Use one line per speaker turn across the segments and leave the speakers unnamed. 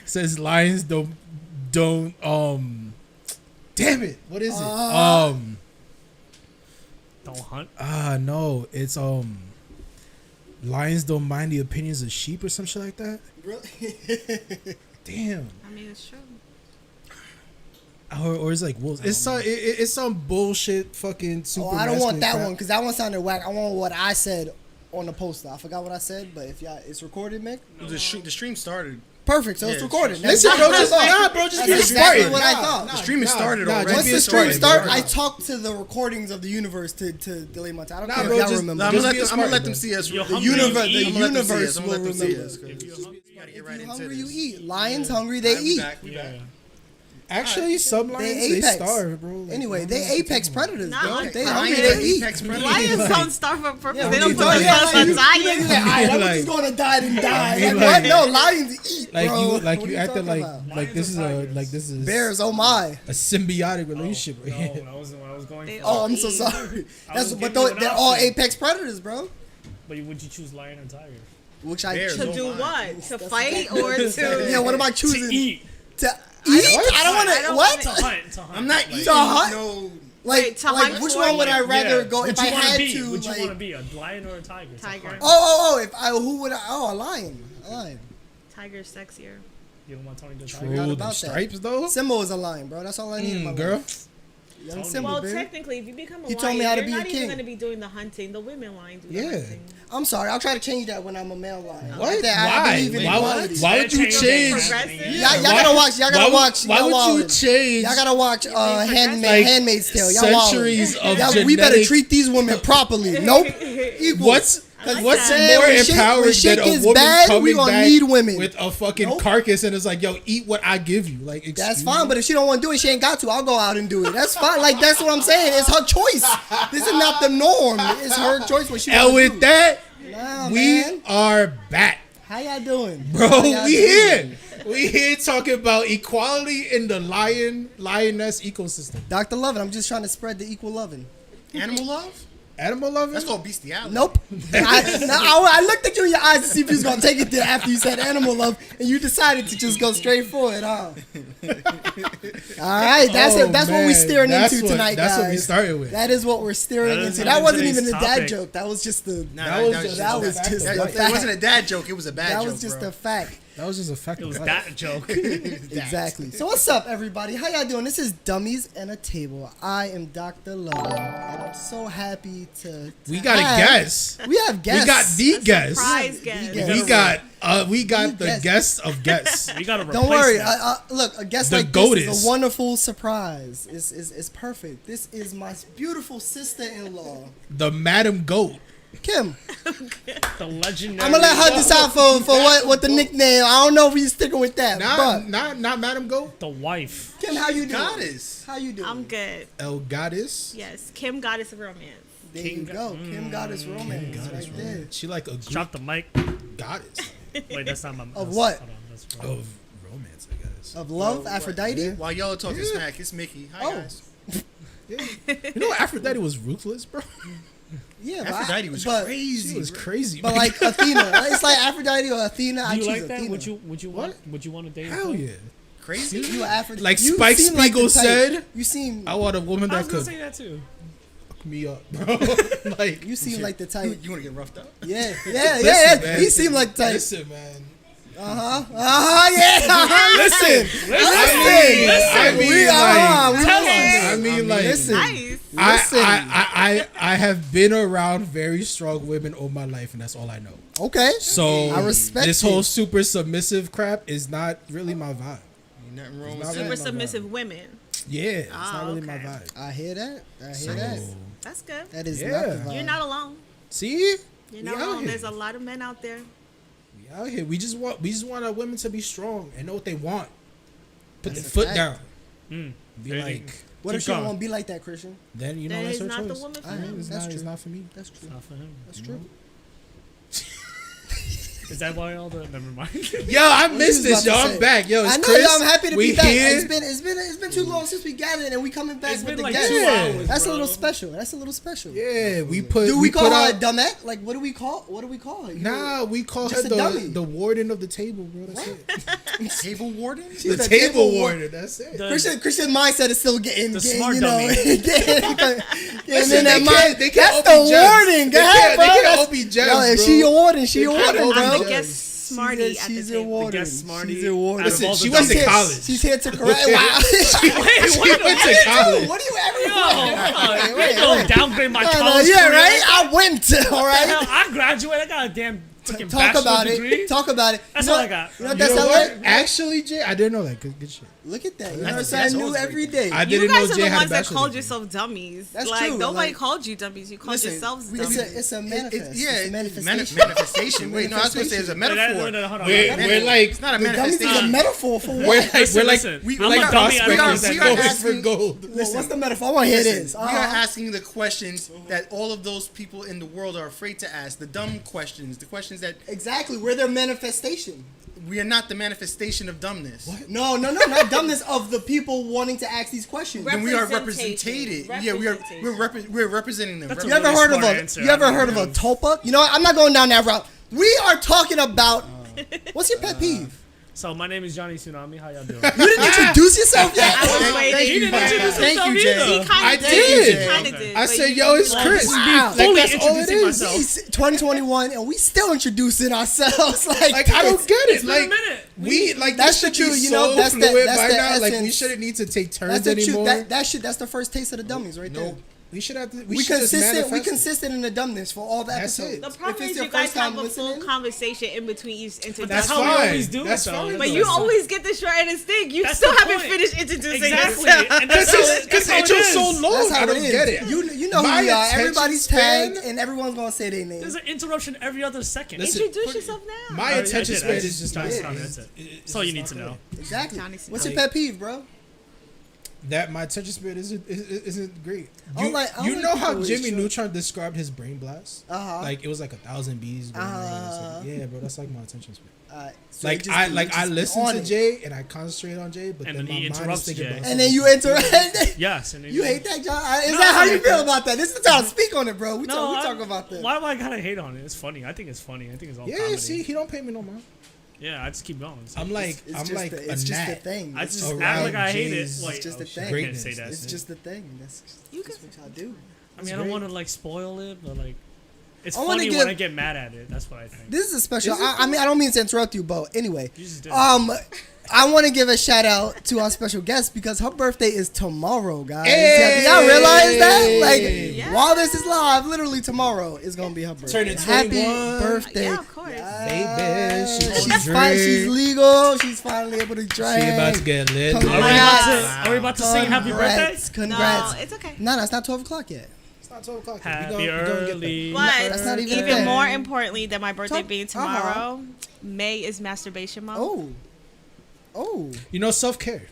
says lions don't damn it, what is it?
Don't hunt.
No, it's lions don't mind the opinions of sheep or some shit like that.
Really?
Damn.
I mean, it's true.
Or it's like wolves. It's some bullshit fucking super.
I don't want that
crap.
one because that one sounded whack. I want what I said on the poster. I forgot what I said, but if y'all, it's recorded, Mick.
The stream started.
Perfect, so it's recorded.
Listen, bro, just
That's
be
exactly
smart.
what I thought.
The stream is started already.
Once the
Stream
stream start, I talk to the recordings of the universe to delay my time. I don't care if y'all remember.
I'm gonna let them see us.
The universe will remember.
If
you're hungry, you eat. Lions hungry, they eat.
Actually, some lions they starve, bro.
Anyway, they apex predators, bro. They
hungry,
they eat.
Lions don't starve on purpose.
Yeah,
they don't put
like,
themselves on diet.
I'm just gonna die and die. What? No, lions eat, bro.
You acted like this is
bears. Oh my,
a symbiotic relationship.
No, that wasn't what I was going for.
Oh, I'm so sorry. But they're all apex predators, bro.
But would you choose lion or tiger?
Which I choose.
To do what? To fight or to?
Yeah. What am I choosing?
To eat.
To eat? I don't want to. What?
To hunt.
I'm not eating.
To hunt?
No.
Like which one would I rather go if I had to?
Would you want to be a lion or a tiger?
Tiger.
Oh! If I who would I? Oh, a lion. A lion.
Tiger's sexier.
You don't want Tony the
True,
tiger?
the stripes though.
Simba was a lion, bro. That's all I need in my
girl.
life. Young Simba,
Well,
baby.
technically, if you become a
He
lion,
told me how to be
you're
a
not
king.
even going to be doing the hunting. The women lion do the hunting.
I'm sorry. I'll try to change that when I'm a male lion.
What?
Like that, I believe in equality.
Why would you change?
Y'all gotta watch. Y'all gotta watch.
Why would you change?
Y'all gotta watch Handmaid's Tale. Y'all
centuries of genetic.
We better treat these women properly. Nope. Equal.
What's more empowering than a woman coming back with a fucking carcass and it's like, yo, eat what I give you? Like,
that's fine, but if she don't want to do it, she ain't got to. I'll go out and do it. That's fine. Like, that's what I'm saying. It's her choice. This is not the norm. It's her choice what she wants to do.
And with that, we
man.
are back.
How y'all doing?
Bro, we here talking about equality in the lioness ecosystem.
Dr. Lovin, I'm just trying to spread the equal loving.
Animal love?
Animal loving?
That's called bestiality.
Nope. I looked at you in your eyes to see if you was gonna take it there after you said animal love, and you decided to just go straight for it, huh? All right, that's it. That's what we're steering into tonight, guys.
That's what we started with.
That is what we're steering into. That wasn't even a dad joke. That was just the.
That was just a fact. It wasn't a dad joke. It was a bad joke.
That was just a fact.
That was just a fact.
It was that joke.
Exactly. So what's up, everybody? How y'all doing? This is Dummies and a Table. I am Dr. Lovin, and I'm so happy to
we got a guest.
We have guests.
We got the guest.
Surprise guest.
We got the guest of guests.
We got to
Don't worry. Look, a guest like
goddess.
this is a wonderful surprise. It's perfect. This is my beautiful sister-in-law,
the Madam Goat.
Kim.
The legendary.
I'm gonna let her decide for what the nickname. I don't know if he's sticking with that.
Not Madam Goat.
The wife.
Kim, how you doing?
Goddess.
How you doing?
I'm good.
El Goddess.
Yes, Kim Goddess of Romance.
There you go. Kim Goddess Romance.
Kim Goddess
right there.
She like a
Drop the mic.
goddess
Wait, that's not my.
Of what?
Hold on, that's
of romance, I guess.
Of love, Aphrodite.
Yeah.
While y'all are talking smack, it's Mickey. Hi guys.
Yeah. You know, Aphrodite was ruthless, bro.
Yeah,
Aphrodite was
but
crazy.
She was crazy.
But like Athena, it's like Aphrodite or Athena.
Do
I
you
choose
like that?
Athena.
Would you want to date?
Hell yeah.
Crazy.
You Aphrodite.
Like
you
Spike
seem like
Spiegel
the type.
said,
You seem.
I want a woman
I
that
was gonna
could
say that too.
fuck me up, bro. Like
You seem like the type.
You want to get roughed up?
Yeah.
Listen, man.
He seemed like the type.
Listen, man.
Yeah. Listen.
I mean, like,
listen.
Nice.
I have been around very strong women all my life, and that's all I know.
Okay.
So
I respect
this
it.
whole super submissive crap is not really my vibe.
Ain't nothing wrong with
not
that.
Super
my
submissive women.
Yeah, it's not really my
okay.
vibe.
I hear that.
So,
That's good.
That is
Yeah.
not the vibe.
You're not alone.
see,
You're not
We out
alone.
here.
There's a lot of men out there.
We out here. We just want our women to be strong and know what they want. Put
That's
their
a
foot
fact.
down. Be
There you
like,
What if she don't want to be like that, Christian?
then you know
That
that's
is
her
not the
choice.
woman for
I know.
him.
It's
That's
not. It's
true.
not for me.
That's true.
Not for him.
That's true.
Is that why all the? Never mind.
Yo, I missed this. Yo, I'm back. Yo, it's
I know.
Chris.
Yo, I'm happy to be back.
Here.
It's been too long since we gathered, and we coming back
It's
with
been
the
like
guest.
2 hours,
That's
bro.
a little special. That's a little special.
Yeah, we put.
Do we call
put
her a
out,
dumette? Like, what do we call her?
Nah, we call
Just
her
a dummy.
the warden of the table, bro. That's it.
Table warden?
She's
The
a
table warden. That's it.
Christian mindset is still getting
smart
you know,
dummy.
Listen,
that
they can't
that's the
OB gems.
warden. Go ahead, bro.
They can't
That's-
OB gems,
Yo, if
bro.
she your warden, she
They
your
can't
warden,
OB
bro.
I'm the
gems.
guest smarty at
She's
the
your
table.
warden.
guest smarty
She's your warden.
out of all
Listen,
the
she went to
dummies.
college.
She's here to correct. Wow.
She went to college.
What do you ever?
Wait, don't downgrade my college
Yeah,
career.
right. I went. All
Hell,
right.
I graduated. I got a damn freaking
Talk
bachelor's
about
degree.
it. Talk about it.
That's
You know-
all I got.
You know what
You
that
know
sound
what?
like?
Actually, Jay, I didn't know that. Good shit.
Look at that. You know
That's-
what I'm saying?
that's
New
always
every
great.
day.
I
You
didn't
guys
know
are
Jay
the
had a
ones that
bachelor's
called
degree.
yourself dummies.
That's
like,
true,
nobody
like-
called you dummies. You called
Listen,
yourselves
it's
dummies.
a manifest.
Yeah,
it's a manifestation.
manifestation. Wait, no, I was going to say it's a metaphor.
No, hold on.
We're like,
It's not a
The dummies is a
manifestation.
metaphor for
we're
what?
like, we're like,
Listen,
we're
I'm
like
a dummy.
prospectors
We are
going for
asking-
gold.
Well, what's the metaphor? I want to hear this.
We are asking the questions that all of those people in the world are afraid to ask. The dumb questions. The questions that
Exactly. We're their manifestation.
we are not the manifestation of dumbness. What?
No, not dumbness of the people wanting to ask these questions.
Rep-
And we are
Representation.
represented. Yeah, we're representing them.
That's
You ever heard of a tulpa? You know what? I'm not going down that route. We are talking about what's your pet peeve?
So my name is Johnny Tsunami. How y'all doing?
You didn't introduce yourself yet.
I was waiting.
He didn't introduce
Thank
himself
you, Jay.
either.
He kind
I
of did.
did.
He kind of
Okay.
did.
I
but
said,
you-
yo, it's
Well,
Chris.
this is me
Wow.
fully
Like, that's all it
introducing
is.
myself.
It's 2021 and we still introducing ourselves.
Like, I don't get it.
It's been a
Like,
minute.
we like
That's
this
the
should be
truth, you
so
know, that's the-
fluid
that's
by
the
now. Like, we
essence.
shouldn't need to take
That's
turns
the truth.
anymore.
That's the first taste of the dummies right there.
No, we should have to.
We
should just
consistent. We
manifest it.
consistent in the dumbness for all the
That's
episodes.
it.
The problem
If it's
is
your
you guys
first time
have a full
listening,
conversation in between each introduction.
That's
That's
how we
fine.
always do
That's
it, though.
fine.
But you always get the short end of stick. You
That's
still
the
haven't
point.
finished introducing
Exactly.
yourself.
And that's how it
Because
is.
it's so long.
that's how
I don't
it is.
get it.
You know
My
who we are.
attention
Everybody's
span-
tagged, and everyone's gonna say their name.
There's an interruption every other second.
Listen,
Introduce yourself now.
My attention span is just
Johnny
not.
Tsunami. That's it. That's all you need to know.
Exactly.
Johnny
What's
Tsunami.
your pet peeve, bro?
That my attention span isn't great.
I don't like
know how
people
Jimmy
with
Neutron described his brain blast?
Uh-huh.
Like it was like 1,000 bees. Going around. Yeah, bro, that's like my attention span.
So
Like
just-
I
you just
listen
on
to
it.
Jay and I concentrate on Jay, but
And
then
then
my
he
mind is
interrupts
thinking
Jay.
about
And then you interact.
Yes. And then
You hate that, John? Is
No,
that how
I
you
like
feel
that.
about that? This is the time to speak on it, bro. We
No,
talk about that.
Why do I gotta hate on it? It's funny. I think it's funny. I think it's all
Yeah,
comedy.
see, he don't pay me no mind.
Yeah, I just keep going.
I'm like
It's
I'm
just
like
the,
a
it's just the
gnat.
thing.
I
It's
just
just,
act like I
around
hate it.
Jay's
Wait,
just the
shit,
thing.
I can't say that.
it's just the thing. That's what I do.
I mean, I don't want to like spoil it, but like, it's
I wanna
funny
give-
when I get mad at it. That's what I think.
This is a special. I mean, I don't mean to interrupt you, but anyway,
You just did.
I want to give a shout out to our special guest because her birthday is tomorrow, guys.
Hey!
Y'all realize that? Like,
Yeah.
while this is live, literally tomorrow is gonna be her birthday.
Turning
Happy
21.
birthday,
Yeah, of course.
Baby,
She's fine. She's legal. She's finally able to drink.
She about to get lit.
Congrats.
Are we about to sing happy birthday?
Congrats.
No, it's okay.
No, it's not 12 o'clock yet.
It's not 12 o'clock.
Happy early.
But
that's not even
even
fair.
more importantly than my birthday
Talk-
being tomorrow, May is Masturbation Month.
Oh,
You know, self-care.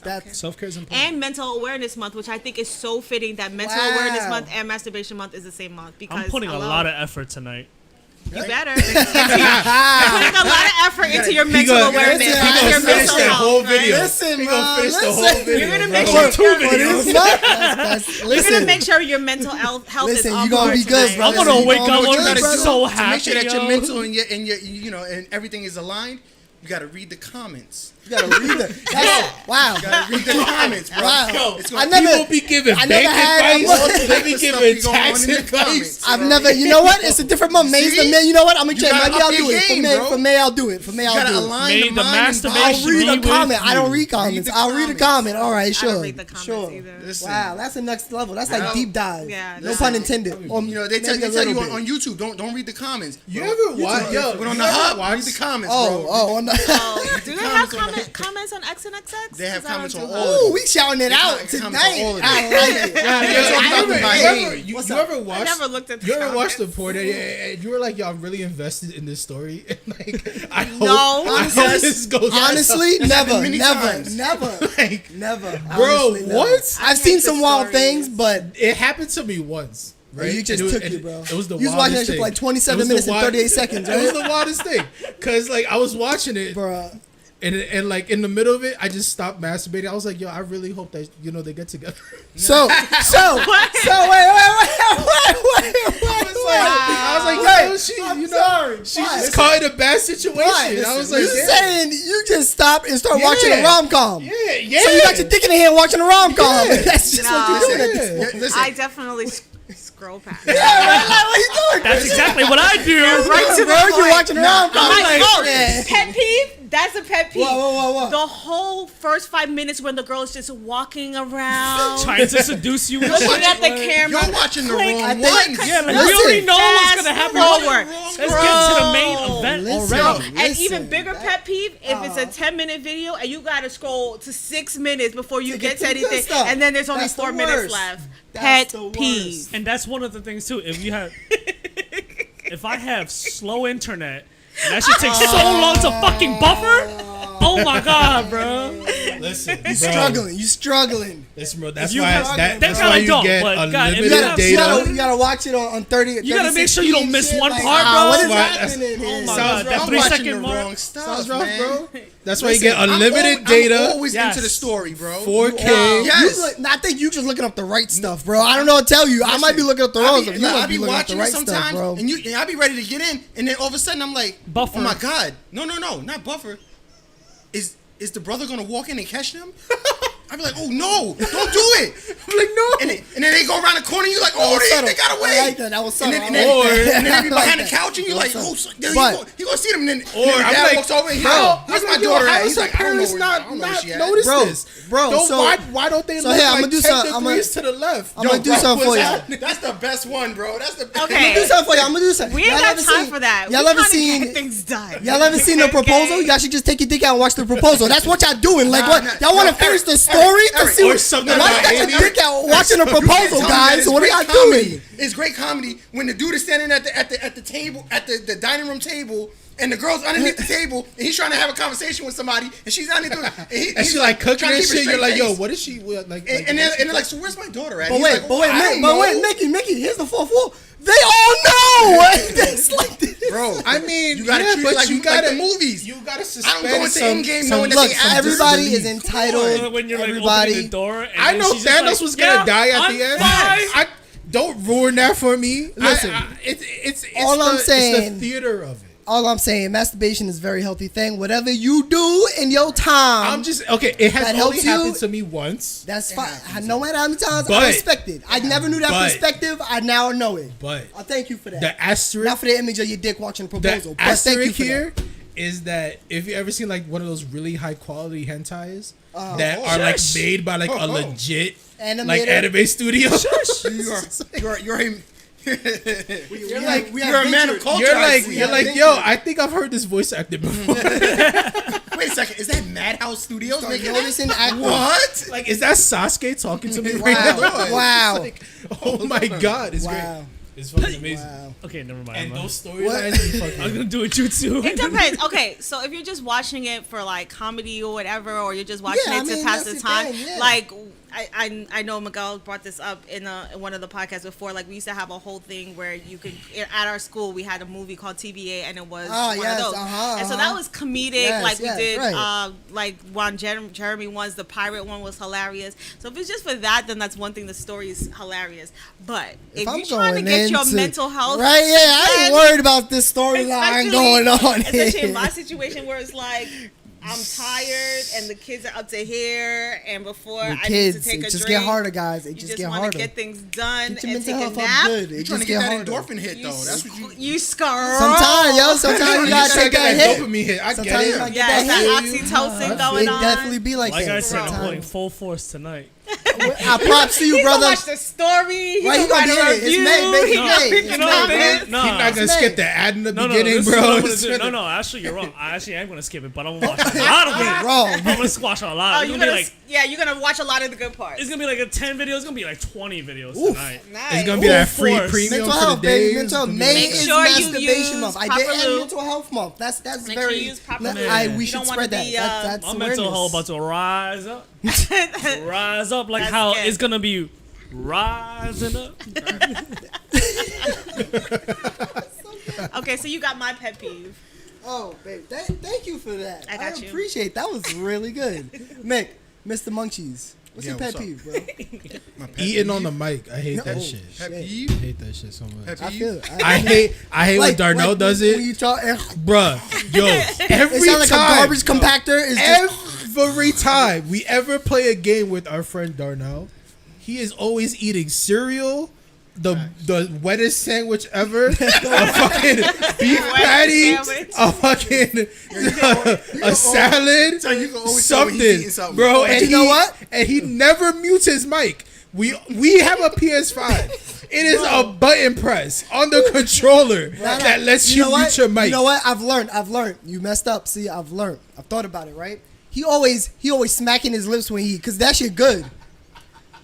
that's
Self-care is important.
And Mental Awareness Month, which I think is so fitting that Mental
Wow.
Awareness Month and Masturbation Month is the same month. Because
I'm putting a lot of effort tonight.
You better. You're putting a lot of effort into your mental awareness,
he
into
gonna
your
finish
mental
that
health.
whole
right?
video.
Listen,
He gonna
man,
finish the
listen.
whole video.
You're gonna
bro.
make
For
sure
two videos.
you're
Listen,
gonna make sure your mental health
Listen,
is on
you gonna
board
be good,
tonight.
bro.
I'm gonna
Listen,
wake
you
up.
gonna
I'm
be
gonna
good,
be
bro.
so
To
happy.
make sure that your
yo.
mental and and everything is aligned, you got to read the comments.
You gotta read it. Wow.
You got to read the comments, bro.
Wow.
It's
I
gonna,
never-
People be giving
I
bank
never had-
advice. They be
Stuff
giving
be going
tax
on in the
advice.
comments.
I've never, you know what? It's a different month. May's the
See?
May. You know what? I'm gonna
You
check.
gotta
Maybe I'll
up
do
your
it.
game,
For
bro.
May, I'll do it. For May,
you
I'll
got to
do it.
align
May
the
the
mind and
masturbation
body.
I'll read
be
a comment.
with
I don't
you.
read comments.
the
I'll read a
comments.
comment. All right,
I
sure.
don't read the comments
Sure.
either.
Listen,
Wow, that's the next level. That's
Yeah.
like deep dive.
Yeah,
No
no.
pun intended. Or
you know, they tell
maybe a
you
little
on
bit.
YouTube, don't read the comments.
You
bro.
ever watch? Yo,
But on
you
the
ever
hub,
watch-
read the comments,
Oh,
bro.
oh, on the.
Oh, do they have
comments on
comments on X and XX?
They have
'Cause I don't
comments
do
on
Hub.
all of
Ooh,
them.
we shouting it out
Comments on
tonight.
all of
I
them.
like it.
Yeah, you
What's
ever
up?
watched?
never looked at the
You ever watched the
comments.
porn and you were like, "Yo, I'm really invested in this story." And like, I hope,
No.
I hope this goes.
Honestly, never,
many
never,
times.
never,
like,
never.
bro,
Honestly, never.
what?
I've seen
hate
some
the
wild
stories.
things, but
It happened to me once, Right?
You just took it, bro.
It was the
you was watching that
wildest
shit for
thing.
like 27 minutes and 38 seconds, right?
It was the wildest thing. Because, like, I was watching it.
Bruh.
And like in the middle of it, I just stopped masturbating. I was like, yo, I really hope that they get together.
So wait.
I was like, yo, she's just caught in a bad situation. I was like,
you saying you just stop and start watching a rom-com.
Yeah.
So you got your dick in the hand watching a rom-com. That's just what you're doing at this point.
I definitely scroll past.
Yeah, right? Like, what you doing?
That's exactly what I do.
Right to the point.
You're watching a rom-com.
I'm like, oh,
yeah.
pet peeve? That's a pet peeve.
Whoa.
The whole first 5 minutes when the girl is just walking around,
Trying to seduce you.
looking at the camera.
You're watching the wrong one.
Yeah, like we already know what's gonna happen.
Forward.
Let's get to the main event already.
And even bigger pet peeve, if it's a 10-minute video and you gotta scroll to 6 minutes before you get to anything, and then there's only
That's
4
the
minutes
worst.
left.
That's
Pet
the
peeve.
worst.
And that's one of the things too. If I have slow internet, and that shit takes so long to fucking buffer. Oh my god, bro.
Listen,
You struggling.
Listen, bro. That's
You
why.
have-
That's
that
why
kinda
you
don't,
get
but God, if you
unlimited
have-
data.
You gotta watch it on 30.
You gotta make sure you don't miss one
like,
part, bro.
What is
That's-
happening here?
Oh my
Sounds
god, that
rough.
3
watching
second
the
mark.
wrong stuff,
Sounds rough,
man.
bro. That's why you get
I'm
unlimited data.
I'm always
Yes.
into the story, bro.
4K.
Yes.
I think you just looking up the right stuff, bro. I don't know what to tell you. I might be looking up the wrong stuff. You
I
might
be
be looking up the
watching
right
it sometimes,
stuff, bro.
and I be ready to get in, and then all of a sudden I'm like,
Buffer.
oh my god, no, not buffer. Is the brother gonna walk in and catch them? I'd be like, oh no, don't do it.
I'm like, no.
And then they go around the corner, and you're like, oh, they got away.
I like that. That was subtle.
And then they be behind the
that.
couch, and you're like, oh,
But-
you gonna see them, and then
Or
the
I'm
dad
like,
walks over, and he's
bro,
like, where's my daughter at?
How
He's
is her
like, I don't know
parents
where-
not
I don't know where she at.
notice
Bro,
this?
bro,
Don't-
so-
why don't they
so
look
here, I'm
like
gonna do
10
something.
degrees to the left?
I'm gonna do something for you.
That's the best one, bro. That's the best.
Okay.
I'm gonna do something for you. I'm gonna do something.
We ain't
Y'all
got
ever
time
seen-
for that.
Y'all
We
ever
trying to
seen?
get things done?
Y'all ever seen the proposal? Y'all should just take your dick out and watch the proposal. That's what y'all doing. Like,
Nah,
what?
nah,
Y'all want to
no,
finish
Eric,
the story to
Eric,
see
or
what?
something
Why
like
you got
that.
your dick out watching a
You can't
proposal,
tell me that.
guys?
It's
What are
great
y'all
comedy.
doing?
It's great comedy when the dude is standing at the table at the dining room table. And the girl's underneath the table, and he's trying to have a conversation with somebody, and she's underneath the
And she like cooking
trying to
and
keep a
shit. You're
straight
like, yo,
face.
what is she like?
And they're like, so where's my daughter at?
But
He's
wait,
like,
but
oh,
wait,
I don't
but wait,
know.
Mickey, here's the fourth wall. They all know. It's like this.
Bro,
I mean,
you gotta
yeah,
treat
but
it like
you gotta
the movies.
You gotta
I
suspend
don't go into Endgame knowing that
Look,
they add
everybody is
disbelief.
entitled.
When you're like
everybody.
opening the door, and
I
then
know
she's just
Thanos
like,
was gonna
yeah,
die at
I'm
the end.
fine.
Don't ruin that for me.
Listen,
it's
all I'm saying-
it's the theater of it.
All I'm saying, masturbation is a very healthy thing. Whatever you do in your time,
I'm just okay. It has
that
only
helps you.
happened to me once,
that's fine. No matter how many times, I
But-
respect it. I never knew that
but-
perspective. I now know it.
but
I thank you for that.
the asterisk,
Not for the image of your dick watching a proposal,
the
but thank you
asterisk
for
here
that.
is that if you ever seen like one of those really high quality hentais
Oh.
that are like
Shush.
made by like a legit
Animator.
like anime studio,
You're
like- we
you're a
have
man of
ventured.
culture.
you're
I
like
see.
you're like, yo, I think I've heard this voice actor before.
Wait a second, is that Madhouse Studios
Start
making
noticing
that?
actors.
What?
Like, is that Sasuke talking to me right
Wow.
now?
Wow.
It's like, oh my god, it's
Wow.
great. It's fucking amazing.
Wow.
Okay, never mind.
And
I'm
those storylines, be fucking.
gonna do it jutsu.
It depends. Okay, so if you're just watching it for like comedy or whatever, or you're just watching
Yeah,
it
I
to
mean,
pass
that's
the
the
time,
thing, yeah.
like I know Miguel brought this up in one of the podcasts before. Like we used to have a whole thing where you could at our school we had a movie called TBA, and it was one
yes,
of those. And so that was comedic.
Yes,
like we
yes,
did,
right.
like one Jeremy one's the pirate one was hilarious. So if it's just for that, then that's one thing. The story is hilarious. But if
I'm
you're trying to
going
get your
into-
mental health
Right, yeah, I ain't
then-
worried about this storyline
Especially-
going on
Especially in
here.
my situation where it's like I'm tired and the kids are up to here, and before
With
I
kids,
need to take
it
a
just
drink,
get harder, guys. It
you
just
just
get
want
harder.
to get things done
Get your
and
mental
take a
health
nap.
up good.
You're
It
trying
just
to get
get
that
harder.
endorphin hit, though. That's what you.
You scroll.
Sometimes, yo, sometimes you
You
gotta
gotta
take
get
that
that
hit.
dopamine hit. I
Sometimes
get
you
it.
gotta get
Yes,
that
that
hit.
oxytocin
It
going on.
definitely be like
Like
that.
I said, I'm
sometimes.
going full force tonight.
I props to you,
He's gonna
brother.
watch the story. He's
Right, he
gonna
gonna
write
get
a
it. It's
review.
made, baby.
He's
It's
gonna
made.
pick
It's
the
made,
comments.
baby.
He's not gonna
It's
skip
made.
the ad in the
No,
beginning,
this is
bro.
what I'm gonna do. No, actually, you're wrong. I actually am gonna skip it, but I'm gonna watch a lot of it.
Wrong.
I'm gonna watch a lot.
Oh,
It's
you're
gonna be
gonna
like,
you're gonna watch a lot of the good parts.
it's gonna be like a 10 videos. It's gonna be like 20 videos tonight.
Nice.
It's gonna be that
Full
free
force.
premium
Mental
for the
health, baby.
days.
Mental health.
It's
May
gonna be
Make
is
sure you
masturbation
use
month. I
proper
did add
lube.
mental health month. That's
Make sure
very.
you use proper
let-
lube.
we
You
should
don't wanna
spread that.
be,
That's
My
awareness.
mental health about to rise up. Rise up like
That's
how
good.
it's gonna be rising up.
Okay, so you got my pet peeve.
Oh, babe, thank you for that.
I got you.
Appreciate that. Was really good. Mick, Mr. Munchies, what's your pet peeve, bro?
Eating on the mic. I hate that shit.
Pet
I
peeve?
hate that shit so much.
Pet
I
peeve?
feel it.
I hate when Darnell does it.
When you talk,
Bruh, yo, every
it sounds like
time,
a garbage compactor. Is just,
every time we ever play a game with our friend Darnell, he is always eating cereal, the wettest sandwich ever, a fucking beef patty, a fucking a salad, something, bro. And
you know what?
And he never mutes his mic. We have a PS5. It is a button press on the controller that lets you mute your mic.
You know what? I've learned. You messed up. See, I've learned. I've thought about it, right? He always smacking his lips when he eat, because that shit good.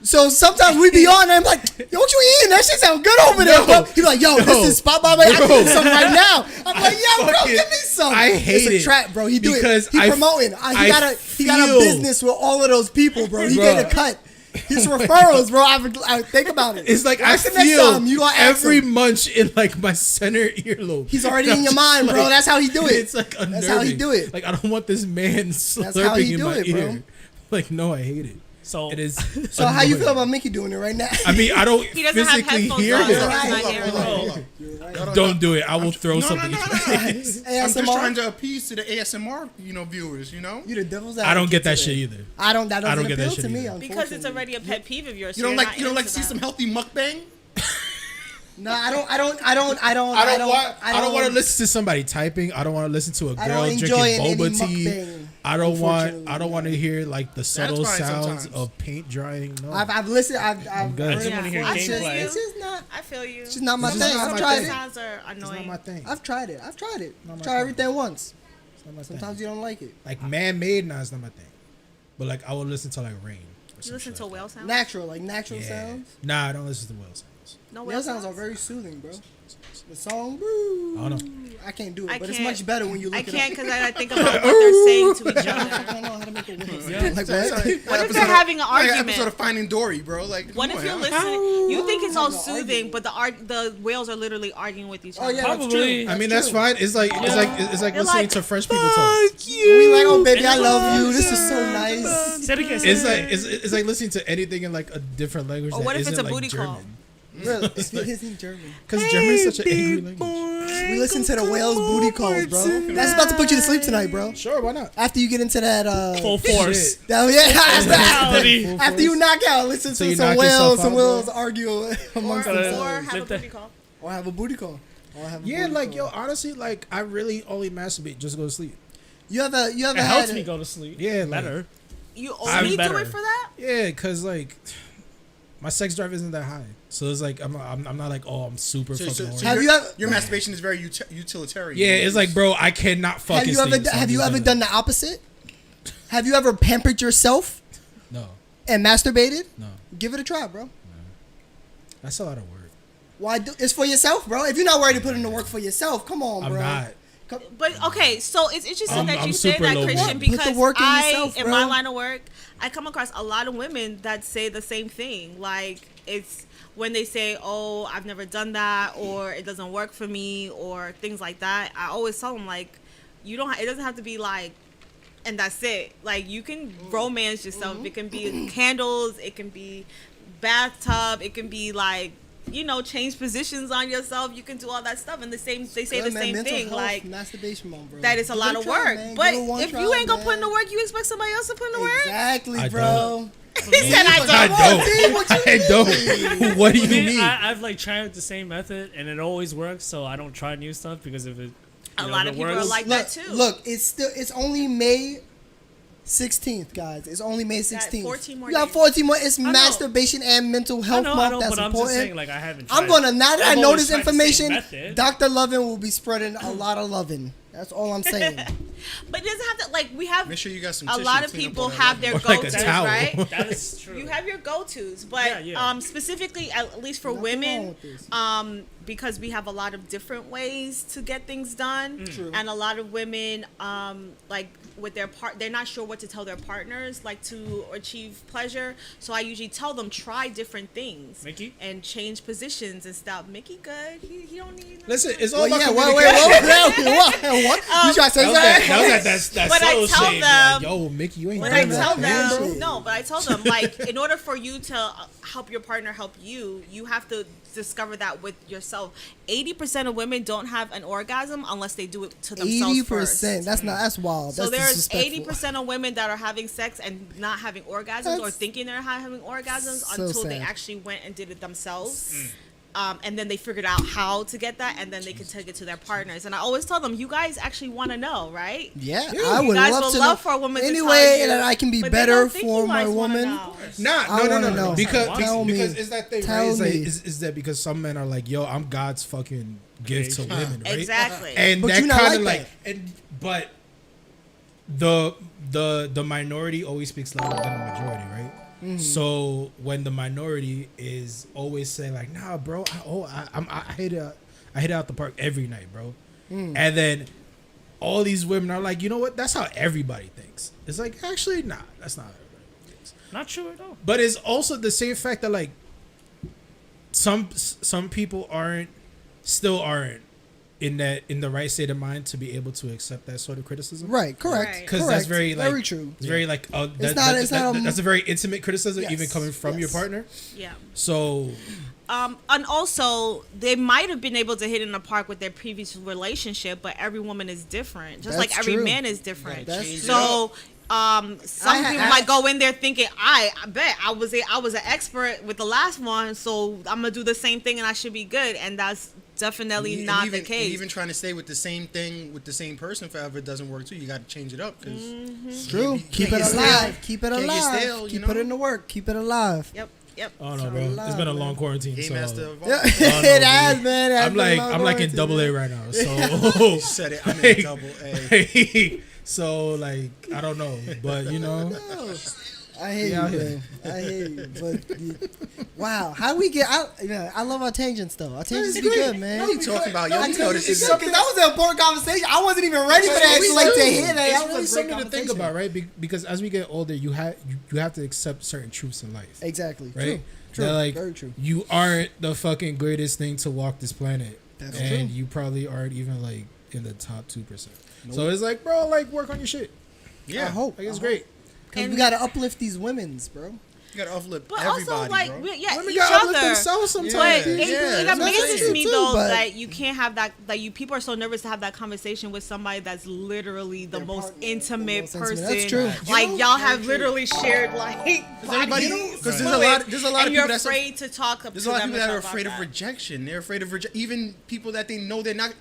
So sometimes we be on and I'm like, yo, what you eating? That shit sound good over there, bro. He be like, yo, this is spot by. I can do something right now. I'm like, yo, bro, give me some.
I hate
it's a trap, bro. He do it. He promoting. He got a business with all of those people, bro. He get a cut. His referrals, bro. I think about it.
It's like I feel every munch in like my center earlobe.
He's already in your mind, bro. That's how he do it.
It's like unnerving.
That's how he do it.
Like I don't want this man slurping in my ear. Like no, I hate it.
So
it is.
So how you feel about Mickey doing it right now?
I mean, I don't
He doesn't
physically
have
hear
headphones
it. Don't do it. I will throw something.
No. I'm just trying to appease to the ASMR, viewers. You
the devil's advocate.
I don't get that shit either.
I don't. That doesn't
get that
appeal
shit
to me.
either.
Because it's already a pet peeve of yours.
You don't like to see some healthy mukbang?
No, I don't
want to listen to somebody typing. I don't want to listen to a girl drinking boba tea. I don't want to hear like the subtle sounds of paint drying. No.
I've listened. I've
good.
I just want to hear gameplay.
It's just not.
I feel you.
It's just not my thing. I've tried it.
Sounds are annoying.
It's not my thing.
I've tried it. Try everything once. Sometimes you don't like it.
Like man-made, it's not my thing. But like I will listen to like rain.
You listen to whale sounds?
Natural sounds.
Nah, I don't listen to whale sounds.
No
whale sounds are very soothing, bro. The song,
I don't know.
I can't do it, but it's much better when you look
I
it up.
can't because I think about what they're saying to each
I
other.
don't know how to make a whistle.
Yeah.
Like what?
What if they're having an
Like an
argument?
episode of Finding Dory, bro. Like,
What if you're listening? You think it's all soothing, but the whales are literally arguing with each other.
Oh yeah, that's
Probably.
true.
I mean that's fine. It's like listening
like,
to French people talk.
We like, oh baby, I love you. This is so nice.
Say it again.
It's like listening to anything in like a different language.
Or
that
what if it's
isn't,
a
like,
booty
German.
call?
Really, it's in German.
Because German is such an angry language.
We listen to the whales booty calls, bro. That's about to put you to sleep tonight, bro.
Sure, why not?
After you get into that
Full force.
Mentality. After you knock out, listen to some whales argue amongst themselves.
Or have a booty call.
Or have a booty call.
Yeah, like yo, honestly, like I really only masturbate just to go to sleep.
You ever
It helps me go to sleep.
Yeah, like,
better.
You only do it for that?
Yeah, cause like my sex drive isn't that high, so it's like I'm not like I'm super fucking horny.
Have you ever?
Your masturbation is very utilitarian.
Yeah, it's like bro, I cannot fucking.
Have you ever done the opposite? Have you ever pampered yourself?
No.
And masturbated?
No.
Give it a try, bro.
No. That's a lot of work.
Why? It's for yourself, bro. If you're not worried to put in the work for yourself, come on, bro.
I'm not.
But okay, so it's interesting that
I'm
you say
super
that,
low
Christian,
budget.
Put the
because
work in yourself,
in
bro.
my line of work, I come across a lot of women that say the same thing. Like it's when they say, "Oh, I've never done that," or "It doesn't work for me," or things like that. I always tell them like, you don't. It doesn't have to be like, and that's it. Like you can romance yourself. It can be candles. It can be bathtub. It can be like. Change positions on yourself. You can do all that stuff, and they say the same thing. Like
masturbation, bro.
that is a lot of work. But if you ain't gonna put in the work, you expect somebody else to put in the work.
Exactly, bro.
He said
I don't. What do you mean?
I've like tried the same method, and it always works. So I don't try new stuff because if it.
A lot of people are like that too.
Look, it's only May 16th, guys. It's only May 16th.
14 more
you got
days.
14 more. It's masturbation and mental health month. That's
but I'm
important.
just saying, like, I haven't
I'm gonna now that I know this
always tried the same
information,
method.
Dr. Lovin will be spreading a lot of lovin'. That's all I'm saying.
But it doesn't have to, like, we have
Make sure you got some
a
tissue
lot
to
of
clean up
people
all that
have their
rubber.
Or like a
go-tos,
towel.
right?
That is true.
You have your go-tos, but
Yeah.
specifically, at least for
Nothing wrong
women,
with this.
because we have a lot of different ways to get things done,
True.
and a lot of women, like with their they're not sure what to tell their partners, like to achieve pleasure. So I usually tell them try different things,
Mickey?
and change positions and stuff. Mickey, good. He don't need.
Listen, it's all
Well,
about
yeah,
communication.
what? You try to say
That
that?
was that
But I
subtle
tell
shade.
them-
Like, yo, Mickey, you ain't
When
done
I
that.
tell
man.
them, no, but I tell them, like, in order for you to help your partner help you, you have to discover that with yourself. 80% of women don't have an orgasm unless they do it to themselves
80%.
first.
That's wild.
So
That's
there's
disrespectful.
80% of women that are having sex and not having orgasms or
That's
thinking they're having orgasms
so
until they
sad.
actually went and did it themselves. And then they figured out how to get that, and then they can take it to their partners. And I always tell them, you guys actually want to know, right?
Yeah,
Yeah.
I
You
would
guys
love
would
to
love
know.
for a woman to
any
tell
way
you,
that I can be
but they
better
don't think
for
you
my
guys wanna
woman.
know.
I wanna know.
Because
Tell me.
because is that thing
Tell
right? Is, like,
me.
is that because some men are like, yo, I'm God's fucking gift to women, right?
Exactly.
And
But
that
you not
kind of
like
like, and but the minority always speaks louder than the majority, right? So when the minority is always saying like, nah, bro, I hit it out the park every night, bro, and then all these women are like, you know what? That's how everybody thinks. It's like, actually, nah, that's not how everybody thinks.
Not true at all.
But it's also the same fact that like some people still aren't in the right state of mind to be able to accept that sort of criticism.
Right, correct.
Right.
Because
Correct.
that's very like
very true.
It's very like
It's not,
that's a very intimate criticism,
Yes,
even coming from your
yes.
partner.
Yeah.
So
And also, they might have been able to hit in the park with their previous relationship, but every woman is different, just
That's
like every
true.
man is different.
That's
Change it
So, some
I-
people might go in there thinking, I bet I was an expert with the last one, so I'm gonna do the same thing and I should be good, and that's definitely
And
not
even,
the case.
and even trying to stay with the same thing with the same person forever doesn't work too. You got to change it up because
It's true. Keep
can't
it
get
alive.
stale.
Keep it
Can't get
alive.
stale, you
Keep
know?
it in the work. Keep it alive.
Yep.
I don't know, bro. It's been a long quarantine.
Game
So
master of all.
Yeah,
I don't know,
it has,
dude.
man. It has
I'm
been a
like
long
I'm like in
quarantine,
double A
man.
right now. So
Said it. I'm in double A.
so like I don't know, but you know,
I hate
Yeah,
you,
I hear
man. I hate you. But wow, how we get? I love our tangents though. Our tangents be good, man.
What are you talking about? Yo, we know this is
Because that was an important conversation. I wasn't even ready for that.
It's
Like to hear that.
It's
That
really
was a great
something to think
conversation.
about, right? Because as we get older, you have to accept certain truths in life,
Exactly.
right?
True.
That, like,
Very true.
you aren't the fucking greatest thing to walk this planet,
That's
and
true.
you probably aren't even like in the top 2%. So it's like, bro, like work on your shit.
Yeah,
I hope.
Like it's great.
Because we gotta uplift these women's, bro.
you got to uplift
But
everybody,
also, like,
bro.
we- yeah,
Women
each
gotta uplift
other.
themselves sometimes.
But
dude.
it
that's what I'm
amazes
saying.
me
Too,
though
but-
that you can't have that. Like people are so nervous to have that conversation with somebody that's literally the
Their
most
partner,
intimate
the most intimate.
person.
That's true.
Like
You know,
y'all have literally shared like
everybody-
bodies,
'cause
fluid,
there's a lot of
and you're
people that's
afraid to talk.
There's
to
a lot of
them
people that are
about
afraid of
that.
rejection. They're afraid of even people that they know they're not.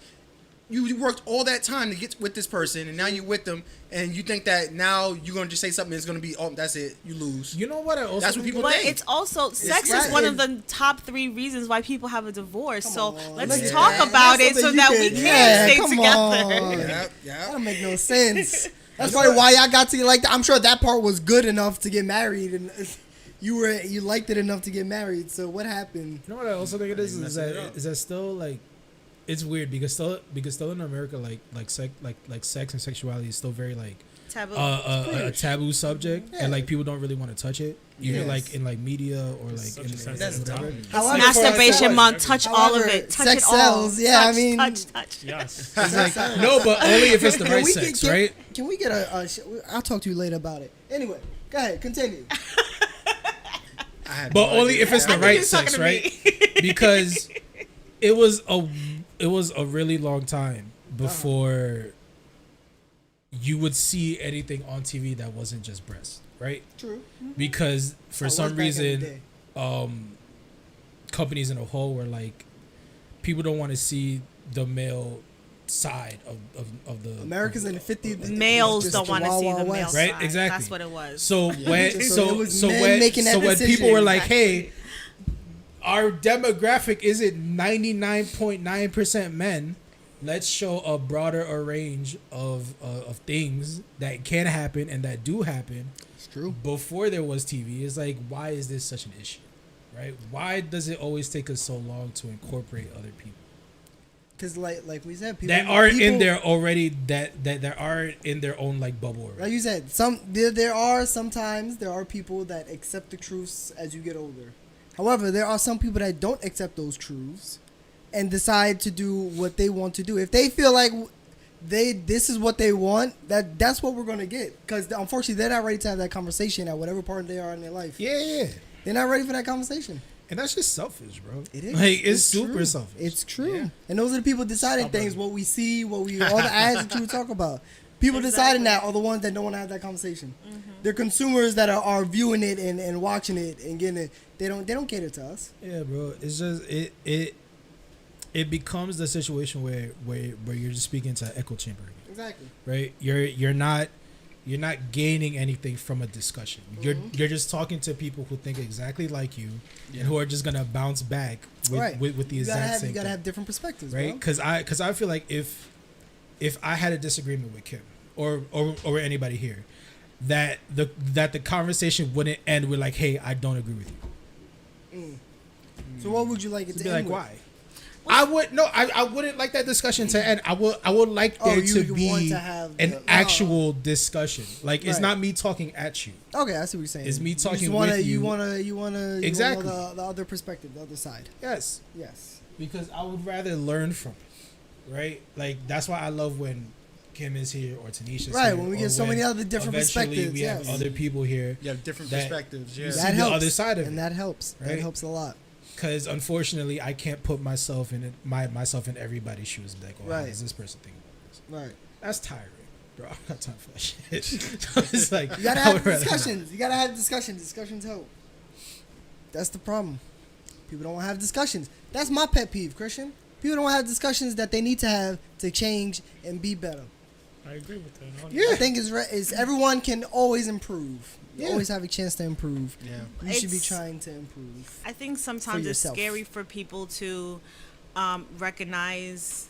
You worked all that time to get with this person, and now you're with them, and you think that now you're gonna just say something that's gonna be, oh, that's it, you lose.
You know what? I also
That's what
think
people
But
think.
it's also sex
right.
is one of the top 3 reasons why people have a divorce. So
on,
let's
look at
talk
that.
about
That's
it so
something
that
you
we
can-
can
yeah,
stay
come
together.
on.
Yeah,
That
yeah.
don't make no sense. That's probably why y'all got to like. I'm sure that part was good enough to get married, and you liked it enough to get married. So what happened?
You know what I also think it is
messing it up.
is that still like it's weird because still in America like sex and sexuality is still very like
Taboo.
a taboo subject
Yeah.
and like people don't really want to touch it even
Yes.
like in like media or like
such
in
a sensitive
whatever.
topic.
However,
Masturbation month. Touch all of
However,
it. Touch
sex
it all.
sells. Yeah, I
touch,
mean-
touch.
Yes.
It's like no, but only if it's the right sex, right?
Can we get I'll talk to you later about it. Anyway, go ahead, continue.
I had
But
no
only
idea.
if it's the
I think
right
he's talking
sex,
to
right?
me.
Because it was a really long time before you would see anything on TV that wasn't just breasts, right?
True.
Because for
I was
some
back in the
reason,
day.
companies in a whole were like, people don't want to see the male side of the
America's in the 50s.
Males
just
don't want to
Wild
see the
Wild
male
West.
Right,
side.
exactly.
That's what it was.
So when
So it was
so
men
when
making that
so when
decision.
people were like,
Exactly.
hey, our demographic isn't 99.9% men, let's show a broader range of things that can happen and that do happen.
It's true.
Before there was TV, it's like, why is this such an issue, right? Why does it always take us so long to incorporate other people
Because like we said, people
that aren't in there already, that aren't in their own like bubble already?
Like you said, sometimes there are people that accept the truths as you get older. However, there are some people that don't accept those truths and decide to do what they want to do. If they feel like this is what they want, that's what we're gonna get. Because unfortunately, they're not ready to have that conversation at whatever part they are in their life.
Yeah.
They're not ready for that conversation.
And that's just selfish, bro.
It is.
Like, it's super
true.
selfish.
It's true.
Yeah.
And those are the people deciding things, what we see, all the ads that you talk about. People deciding that are the ones that don't want to have that conversation. Mm-hmm. They're consumers that are viewing it and watching it and getting it. They don't cater to us.
Yeah, bro. It's just it becomes the situation where you're just speaking to an echo chamber again.
Exactly.
Right? You're not gaining anything from a discussion. You're just talking to people who think exactly like you and who are just gonna bounce back with the exact same.
You gotta
thing.
have different perspectives,
Right? Because I feel like if I had a disagreement with Kim or anybody here, that the conversation wouldn't end with like, hey, I don't agree with you.
So what would you like it to
Be
end
like,
with?
why? I wouldn't like that discussion to end. I would like there to
you want
be
to have
an actual discussion. Like, it's not me talking at you.
Okay, I see what you're saying.
It's me talking
you wanna,
with you.
You wanna
Exactly.
know the other perspective, the other side.
Yes.
Yes.
Because I would rather learn from it. Right? Like, that's why I love when Kim is here or Tanisha's here.
Right, when we
or
get so many other different
eventually
perspectives.
we
yes.
have other people here.
You have different
that
perspectives. Yeah.
you see
That
the
helps.
other side of
and
it.
that helps.
Right?
That helps a lot.
Because unfortunately, I can't put myself in myself in everybody's shoes. Like, oh, how
Right.
does this person think about this?
Right.
That's tiring, bro. I don't got time for that shit. It's like,
You gotta
I
have
would rather
discussions. You gotta have discussions. Discussions help. That's the problem. People don't have discussions. That's my pet peeve, Christian. People don't have discussions that they need to have to change and be better.
I agree with that.
I think is everyone can always improve. You
Yeah.
always have a chance to improve.
Yeah.
You should be
It's-
trying to improve.
I think sometimes it's
yourself.
scary for people to recognize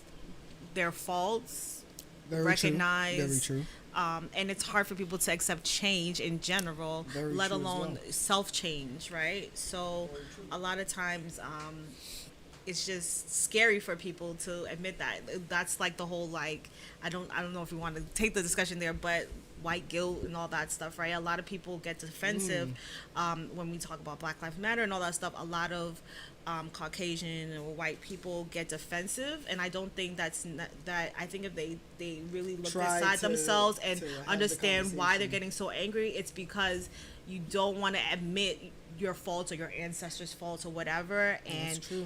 their faults,
Very
recognize,
true. Very true.
and it's hard for people to accept change in general,
Very
let
true as
alone
well.
self-change, right? So a lot of times it's just scary for people to admit that. That's like the whole, like, I don't know if we want to take the discussion there, but white guilt and all that stuff, right? A lot of people get defensive when we talk about Black Lives Matter and all that stuff. A lot of Caucasian or white people get defensive, and I don't think that's that. I think if they really look
Try
inside
to-
themselves and
to have the
understand why they're
conversation.
getting so angry, it's because you don't want to admit your faults or your ancestors' faults or whatever, and
true.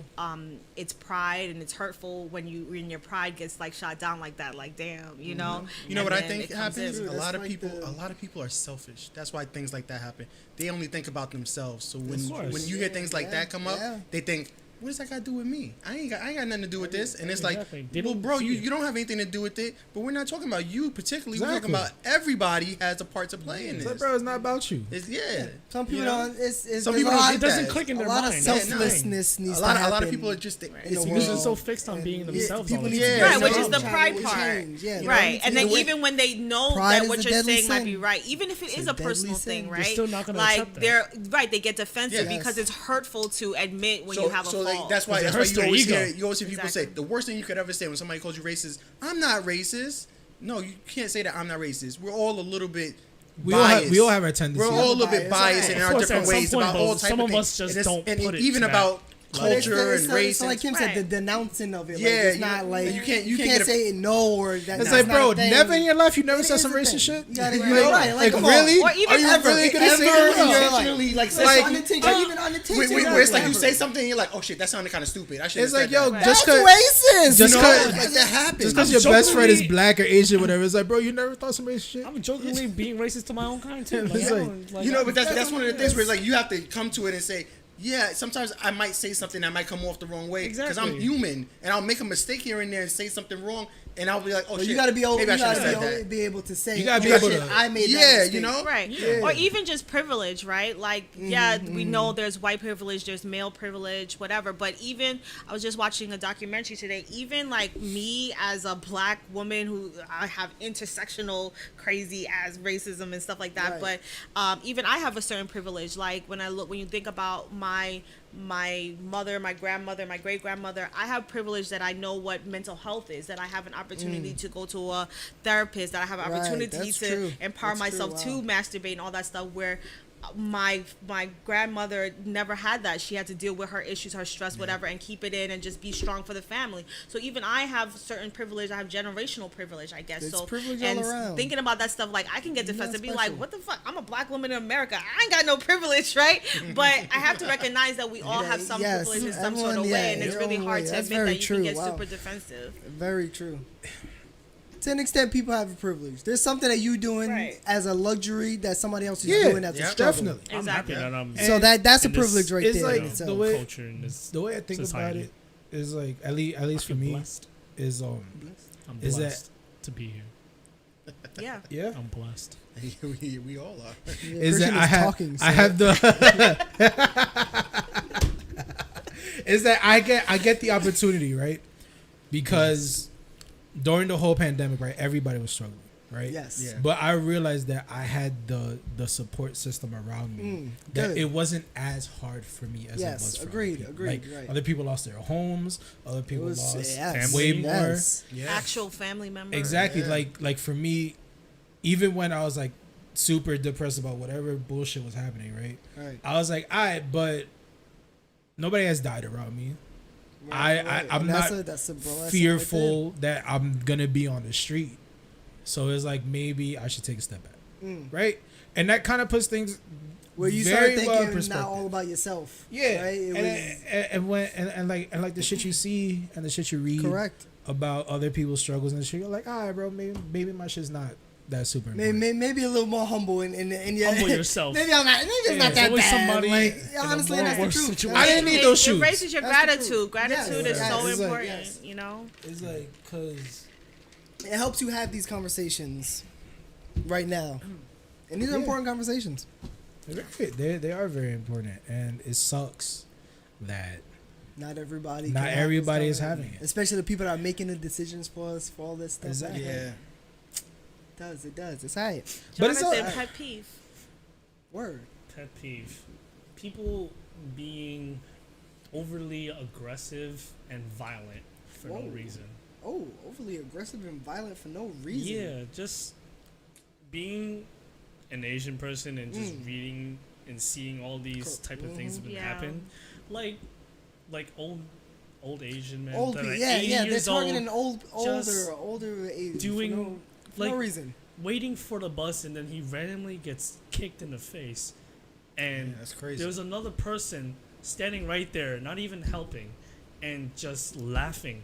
it's pride and it's hurtful when your pride gets like shot down like that. Like, damn, you know.
You know
And
what I
then
think
it comes
happens?
in.
A
That's
lot of
like
people,
the-
a lot of people are selfish. That's why things like that happen. They only think about themselves. So
Of
when
course.
you hear things like
Yeah,
that come up,
yeah.
they think, what does that got to do with me? I ain't got nothing to do with this. And it's
Exactly.
like,
They
well,
don't
bro,
see
you,
it.
you don't have anything to do with it. But we're not talking about you particularly.
Exactly.
We're talking about everybody has a part to play in
It's
this.
like, bro, it's not about you.
It's, yeah.
Some people
You know?
don't. It's
Some
there's
people
a
don't
lot,
get
It doesn't
that.
click in
a
their
lot of
mind.
selflessness needs
A
to
lot
happen.
of people are just
in
It's
the
because they're
world.
so fixed on being
And,
themselves.
people
all the
need
time.
to
Yeah,
Right, which
no.
is the pride
Change,
part.
change, yeah.
Right, and then
And when-
even when they know
Pride
that
is
what
a
you're
deadly
saying might be
sin.
right, even if it
It's
is
a
a personal
deadly sin.
thing,
They're
right?
still not gonna
like
accept that.
they're right, they get defensive
Yes.
because it's hurtful to admit when you have a
so like,
fault.
that's why,
Because it
that's why
hurts
you
their
always
ego.
hear people say
Exactly.
the worst thing you could ever say when somebody calls you racist. I'm not racist. No, you can't say that I'm not racist. We're all a little bit
We all have-
biased.
we all have our tendencies.
We're all a little bit
Biased.
biased in
Of
our
course,
different
at some
ways
point,
about
though,
all type
some
of
of
things.
us just
And it's-
don't
and
put it
even
to that
about
But it's
culture
it's
and
so-
race.
So like
and-
Kim said, the
Right.
denouncing of it.
Yeah,
like, it's
you-
not like
you can't
can't say no or that.
It's
that's
like,
not
bro,
a thing.
never in your life you never
It
said
is
some
a
racist
thing.
shit.
You gotta
Right.
get it right.
Like,
come on.
really?
Or even
Are you
ever,
really gonna
ever
say
in
that?
your
No.
life.
intentionally like say
That's
something.
unintentional, even unintentional.
Where it's like you
Ever.
say something and you're like, oh shit, that sounded kind of stupid. I should.
It's like, yo,
Right.
just
That's
cause
racist.
just
you know?
cause-
like that happens.
just because
I'm
your best friend is
jokingly-
black or Asian, whatever, it's like, bro, you never thought some racist shit.
I'm jokingly being racist to my own kind too. Like,
It's
I
like-
don't- like,
You know, but that's
That's
one of the
what it
things where
is.
it's like you have to come to it and say, yeah, sometimes I might say something that might come off the wrong way because I'm
Exactly.
human and I'll make a mistake here and there and say something wrong. and I'll be like, oh
But
shit.
you gotta be able,
maybe I
you
should have
gotta
said
be,
that.
able, be able to say,
You gotta be
oh,
able
shit,
to-
I made that
Yeah,
mistake.
you know.
Right.
Yeah.
Or even just privilege, right? Like, yeah, we know there's white privilege, there's male privilege, whatever. But even, I was just watching a documentary today, even like me as a black woman who I have intersectional crazy ass racism and stuff like that.
Right.
But even I have a certain privilege. Like when you think about my mother, my grandmother, my great grandmother, I have privilege that I know what mental health is, that I have an opportunity to go to a therapist, that I have an
Right,
opportunity
that's
to
true.
empower
That's true,
myself
wow.
to masturbate and all that stuff, where my grandmother never had that. She had to deal with her issues, her stress, whatever, and keep it in and just be strong for the family. So even I have certain privilege. I have generational privilege, I guess.
It's
so
privilege
and
all around.
thinking about that stuff, like I can get
You're not
defensive, be
special.
like, what the fuck? I'm a black woman in America. I ain't got no privilege, right? But I have to recognize that we all have some
Yes,
privilege in some
everyone,
sort of
yeah,
way, and it's
your
really
own
hard
way.
to
That's
admit
very
that you
true.
can get
Wow.
super defensive.
Very true. To an extent, people have a privilege. There's something that you doing
Right.
as a luxury that somebody else is
Yeah,
doing as a
yeah,
struggle.
definitely.
I'm happy
Exactly.
that I'm
So that's a
in this-
privilege right
it's
there
like
in itself.
the way-
culture in this.
The way I think
society.
about it is like at least for
I feel
me
blessed.
is
I'm
Is that-
blessed to be here.
Yeah.
yeah.
I'm blessed.
we all are.
Yeah,
Is
Christian
that I have the is that I get the opportunity, right? Because during the whole pandemic, right, everybody was struggling, right?
Yes.
Yeah.
But I realized that I had the support system around me. That
good.
it wasn't as hard for me as
Yes,
it was for
agreed,
other people.
agreed,
Like,
right.
other people lost their homes, other
It
people
was
lost
yes,
way
family.
more.
yes.
Yeah.
Actual family member.
Exactly.
Yeah.
Like for me, even when I was like super depressed about whatever bullshit was happening, right?
Right.
I was like, but nobody has died around me. I'm
And that's
not
a- that's a bro, that's a right
fearful that I'm gonna be on the street. So it's like maybe I should take a step back, right? And that kind of puts things
where you
very
start
well in
thinking
perspective.
not all about yourself.
Yeah,
Right? It
and when like the shit you see and the shit you read
was correct.
about other people's struggles and shit, you're like, all right, bro, maybe my shit's not that super important.
Maybe a little more humble and yeah,
Humble yourself.
Maybe I'm not. Maybe it's
Yeah,
not
there's
that
always
bad.
somebody
Like,
in a
honestly,
more
that's the
worse
truth.
situation.
I didn't need those shoes.
It raises your
That's the
gratitude.
truth.
Gratitude
Yes,
is
yes,
so
it's like,
important,
yes.
you know?
It's like, cause
It helps you have these conversations right now, and these are
Yeah.
important conversations.
they are very important, and it sucks that
Not everybody.
Not
can have
everybody
this
is having it.
Especially the people that are making the decisions for us for all this stuff.
Exactly.
Yeah.
It does. It's alright.
But it's
Jonathan,
all-
pet peeve.
Word.
Pet peeve. People being overly aggressive and violent for no
Whoa.
reason.
Oh, overly aggressive and violent for no reason.
Yeah, just being an Asian person and just reading and seeing all these type of things that
Yeah.
happen, like old Asian men
Old
that
people.
are
Yeah,
80
yeah. They're
years old,
targeting
just
older age.
doing,
for no
like,
reason.
waiting for the bus, and then he randomly gets kicked in the face, and
Yeah, that's crazy.
there was another person standing right there, not even helping, and just laughing.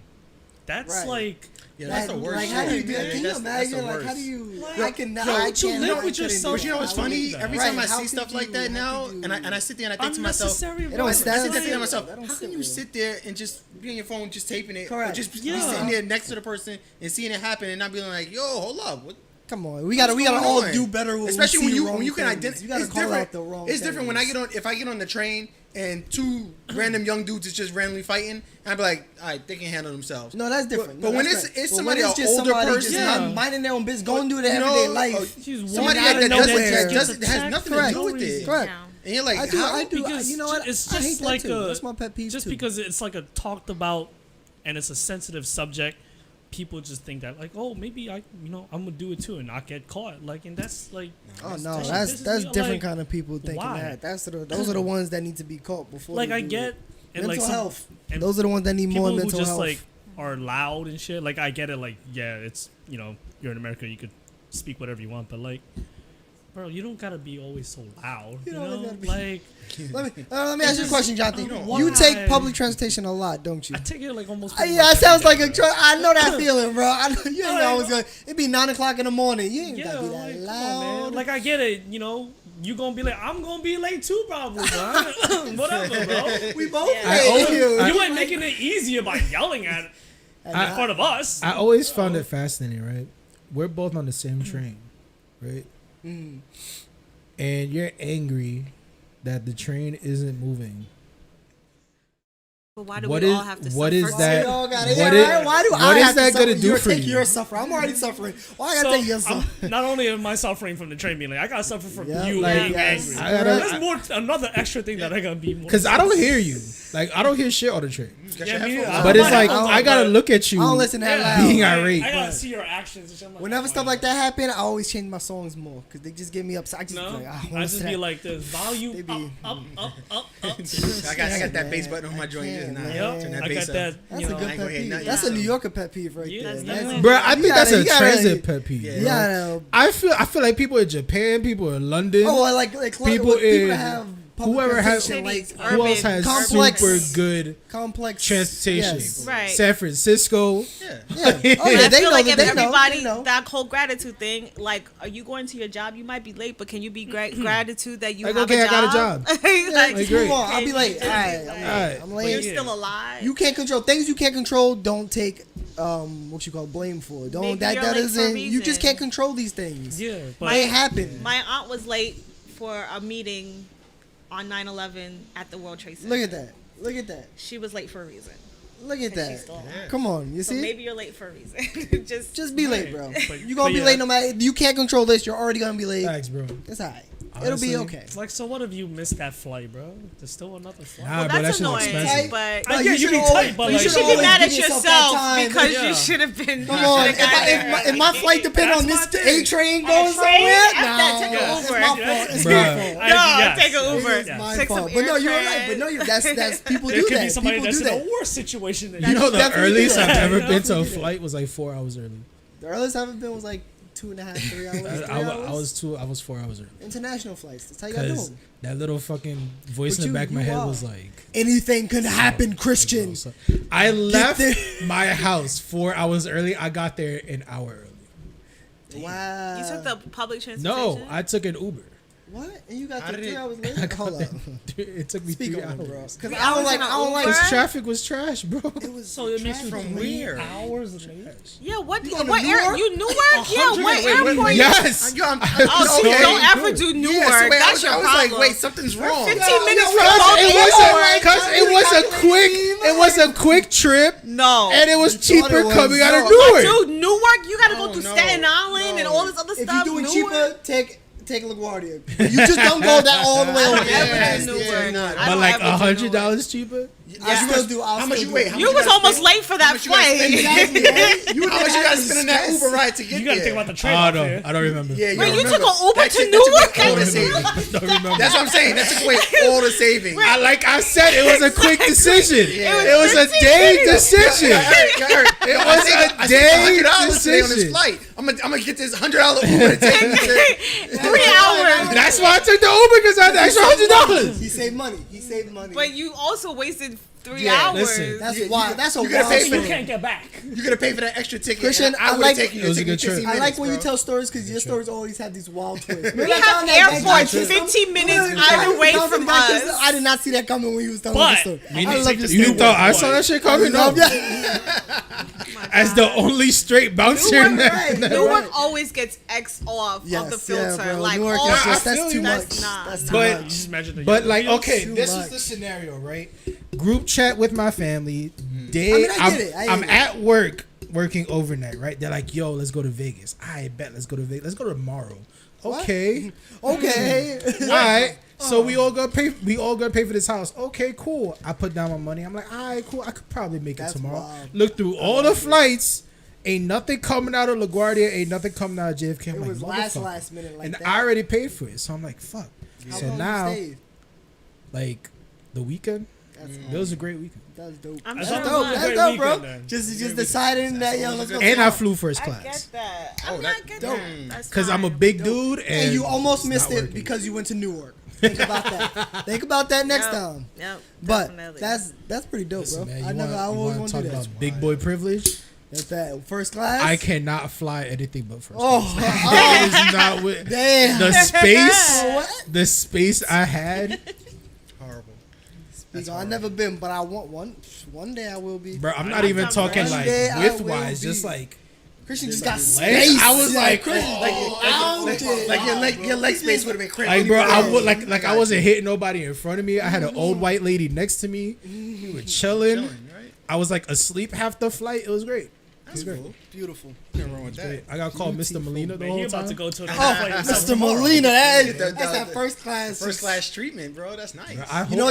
That's
Right.
like
Yeah, that's the worst.
Like, how do you
shit,
do that?
man.
Can you
That's the
imagine? Like,
worst.
how do you?
Like,
I can.
yo,
I
to
can't.
live
I
with
couldn't do
yourself-
that.
But you know what's
I wouldn't
funny?
do that.
Every
Right,
time I
how
see stuff
could
like
you-
that
how
now,
could you-
and I sit there and I think to myself,
unnecessary.
It don't
I
stand
sit there
like
thinking to
that.
myself,
That don't
how
sit
can you
well.
sit there and just be on your phone, just taping it, or
Correct.
just be
Yeah.
sitting there next to the person and seeing it happen and not being like, yo, hold up, what?
Come on, we gotta
what's going
all
on?
do better. When
Especially
we
when
see
you
wrong
when you can
things.
identify.
You gotta
It's
call
different.
out the wrong.
It's different when
things.
if I get on the train and two random young dudes is just randomly fighting, I'd be like, all right, they can handle themselves.
No, that's different.
But
No,
when
that's
it's
right.
it's
But
somebody
when
an
it's just
older
somebody
person,
just not minding their own business, going do their
you know,
everyday life.
She's
somebody
walking
that
out of
doesn't
nowhere,
that
gets
doesn't has
attacked
nothing
for
to do
no
with
reason.
it.
Correct.
Yeah.
And you're like,
I do.
how?
I do.
Because
You know what?
it's
I hate
just
that
like
too.
a
That's my pet peeve
just
too.
because it's like a talked about and it's a sensitive subject. People just think that like, oh, maybe I'm gonna do it too and not get caught. Like, and that's like,
Oh no,
that
that's
pisses
that's
me off.
different
Like,
kind of people thinking
why?
that. Those are the ones that need to be caught before.
like
they
I
do
get
it.
and
mental
like some,
health.
and
Those are the ones that need more
people who
mental
just
health.
like are loud and shit. Like I get it. Like yeah, it's you're in America, you could speak whatever you want, but like, bro, you don't gotta be always so loud. You
don't
know,
gotta be-
like
let me ask you a question, Jonathan.
why?
You take public transportation a lot, don't you?
I take it like almost.
Yeah,
pretty
it
much
sounds
every
like
day,
a.
bro.
I know that feeling, bro. I know you ain't
Like,
always gonna. It be 9:00 in the morning. You ain't
Yeah,
gotta be
like,
that
come on,
loud.
man. Like I get it. You gonna be late. I'm gonna be late too, probably. Bro. Whatever, bro.
We both
Yeah.
hate
I
you.
You ain't making it easier by yelling at in front of us.
I always found it fascinating, right? We're both on the same train, right?
Mm.
And you're angry that the train isn't moving.
But why do
What
we
is-
all have to
what
suffer?
is that-
We all got
what
it. Yeah,
is-
right? Why do
what
I
is
have
that
to
gonna
suffer?
do
You're
for
taking
you?
your suffering. I'm already suffering. Why I gotta take your suffering?
Not only am I suffering from the train being late, I gotta suffer from
Yeah,
you
like,
being
yes.
angry.
I gotta-
There's more, another extra thing that I gotta be more.
Because I don't hear you. Like, I don't hear shit on the train.
Yeah, me neither.
But it's like,
I don't-
I gotta look at you
I don't listen that
Yeah.
loud.
being irate.
I gotta see your actions and shit. I'm like,
Whenever
oh
stuff
my
like that happen, I always change my songs more because they just get me upset. I just
No,
be like,
I
wanna
just
listen
be
to
like the volume
They be-
up.
I got that bass button on my joint.
Yeah,
Just
man.
now.
Yep,
Turn that
I
bass
got
up.
that.
That's
You
a
know,
good
I ain't
pet
gonna hate
peeve.
nothing.
That's a New Yorker pet peeve right
Yeah,
there.
that's
That's-
definitely-
Bro, I think
You
that's
gotta-
a
you gotta-
transit pet peeve.
Yeah.
bro.
Yeah.
I feel like people in Japan, people in London,
Oh, like
people
people
in-
that have public
whoever has
transportation, like
Cities,
who else
urban,
has
complex-
super good
complex
transportation?
Yes.
Right.
San Francisco.
Yeah.
Yeah. Oh yeah,
I
they
feel
know
like
that
if
they
everybody
know.
that whole gratitude thing, like, are you going to your job? You might be late, but can you be gratitude that you
Like,
have
okay,
a
I got a
job?
job.
Yeah,
like,
just
great.
move on. I'll
can
be
you
late.
just
All right,
be like,
Alright.
I'm
You're
late.
Yeah.
still alive.
You can't control things you can't control. Don't take what you call blame for. Don't
Maybe
that
you're
that
late for a
isn't. You just
reason.
can't control these things.
Yeah, but
They happen.
My aunt was late for a meeting on 9/11 at the World Trade Center.
Look at that. Look at that.
She was late for a reason.
Look at
And she's
that.
still alive.
Yeah.
Come on, you
So
see?
maybe you're late for a reason. just
Just be late,
Right.
bro.
But-
You're gonna
but
be
yeah.
late no matter. You can't control this. You're already gonna be late.
Thanks, bro.
It's alright. It'll
Honestly,
be okay.
like, so what if you missed that flight, bro? There's still another flight.
Nah,
well,
bro, that
that's
shit's
annoying.
expensive.
But
I get you be
should
tight, but
always-
like-
you should be
always
mad at
give yourself
yourself
that time.
because
Yeah.
you should have been.
Come
you
on,
should've got there.
if my flight depend
That's
on
my
this
thing.
A train
On a
going
train?
somewhere,
F that, take
nah,
an
it's
Uber.
my fault. It's
Bruh.
my fault.
No,
yes.
take an Uber.
It's my
Take some
fault. But no, you're
airfare.
right. But no, that's people
There
do
could be
that.
somebody
People
that's
do
in a
that.
worse situation than
You know, the
definitely do
earliest
that.
I've ever
You know?
been to a flight was like 4 hours early.
The earliest I've ever been was like 2.5, 3 hours. 3 hours.
I was 4 hours early.
International flights. That's how you got to do
Because
them.
that little fucking voice
But
in the back of my
you
head
are.
was like,
Anything could happen, Christian.
so I left
there.
my house 4 hours early. I got there an hour early.
Wow.
You took the public transportation.
No, I took an Uber.
What? And you got
How
there
did
3
it-
hours
I
later?
got
Hold
there-
up.
It took me
Speak
3
on it, bro.
hours.
Because
3
I don't
hours
like.
in
I
a
don't like.
Uber?
Because traffic was trash, bro.
It was
So it makes you
traffic.
From where?
hours late.
Yeah, what?
You going to
What air?
Newark?
You Newark? Yeah, what
Wait,
airport?
Yes.
Oh, so you
Okay.
don't ever do Newark.
Yeah, so wait,
That's your
I was
problem.
like, wait, something's wrong.
15 minutes
yo,
from
yo,
both
it
airports.
Because it was a quick, it was a quick trip,
No.
and it was
thought
cheaper
it was.
coming out of
No,
Newark.
Dude, Newark, you gotta go
Oh,
through
no,
Staten Island and
no.
all this other
If
stuff.
you're doing
Newark.
cheaper, take LaGuardia. You just don't go that all the way
I
over
don't
there.
ever do
yeah,
Newark.
nah.
I
But
don't
like
ever do Newark.
$100 cheaper.
I still do.
How much you
do
wait?
it.
How
You
much
was
gotta
almost
spend?
late for
How
that
much you gotta
flight.
spend?
Exactly, right? You
How much you gotta spend on that
stress.
Uber ride to get
You gotta
there?
think about the trade
Oh
off
no,
here.
I don't remember.
Yeah,
Wait, you
remember.
took an Uber
That
to
shit- that took
Newark?
away all the
I
savings.
I don't remember.
That's what I'm saying. That took away all the savings.
Like I said, it was a quick decision.
Yeah.
It was a
15
day
minutes.
decision.
It
was a day
$100 today on this
decision.
flight. I'm gonna get this $100 Uber to take me to
3 hours.
That's why I took the Uber because I had the extra $100.
He saved money. He saved money.
But you also wasted 3
Yeah,
hours.
listen.
That's
You-
wild.
you-
That's a
you gotta
wild
pay for
You
story.
can't get back.
You're gonna pay for that extra ticket.
Christian,
and
I
I would
like-
have taken
It was a
you
good trip.
I like when you
bro.
tell stories because your stories always have these wild twists.
We have airports 15 minutes either way from us.
I did not see that coming when you was telling
But-
the story.
Me
I
neither.
love your
You
story.
thought I saw that shit coming? No.
love that.
As the only straight bouncer in
Newark,
there.
Newark always gets X off
Yes,
of the
yeah,
filter.
bro.
Like
Newark
all
is
I
just,
feel
that's
you.
too much.
That's not-
That's too
But-
much.
Just imagine the
But like,
feels.
okay,
too
this
much.
is the scenario, right? Group chat with my family. Day,
I mean, I get it. I
I'm
get it.
at work working overnight, right? They're like, "Yo, let's go to Vegas." I bet let's go to Vegas. Let's go tomorrow.
What?
Okay,
Okay.
all right. So we all gonna pay. We all gonna pay for this house. Okay, cool. I put down my money. I'm like, all right, cool. I could probably make
That's
it tomorrow.
wild.
Look through all the flights. Ain't nothing coming out of LaGuardia. Ain't nothing coming out of JFK. I'm
It
like,
was
motherfucker.
last minute like
and
that.
I already paid for it. So I'm like, fuck.
How
So
long
now,
you stayed?
like, the weekend.
That's
It was a great weekend.
That's dope.
I'm
That's
sure
dope.
it was a
That's
great
dope, bro.
weekend, then.
Just deciding that yo, let's go.
And I
tomorrow.
flew first
I
class.
get that.
Oh,
I'm
that-
not get
dope.
that. That's
Because I'm a
fine.
big dude.
And you almost
it's
missed
not
it
working.
because you went to Newark. Think about that. Think about that next
Yep.
time.
Yep.
But
definitely.
that's pretty dope,
Listen,
bro.
man,
I
you
never. I
wanna
always want to
talk
do that.
about big boy privilege.
That's that first class.
I cannot fly anything but first
Oh,
class. That is not with
damn.
the space.
Oh, what?
The space I had.
Horrible.
I've never been, but I want one. One day I will be.
Bro, I'm not even talking like width wise, just like
Christian just got
legs.
space.
I was like,
Christian,
your leg space would have been cramped.
like, bro, I would like I wasn't hitting nobody in front of me. I had an old white lady next to me. We were chilling.
Right?
I was like asleep half the flight. It was great.
That's cool.
Beautiful.
Nothing wrong with that.
I got called Mr. Molina the
Man,
whole
you're about
time.
to go to a
Mr. Molina, that's
The-
that first class.
First class treatment, bro. That's nice.
You know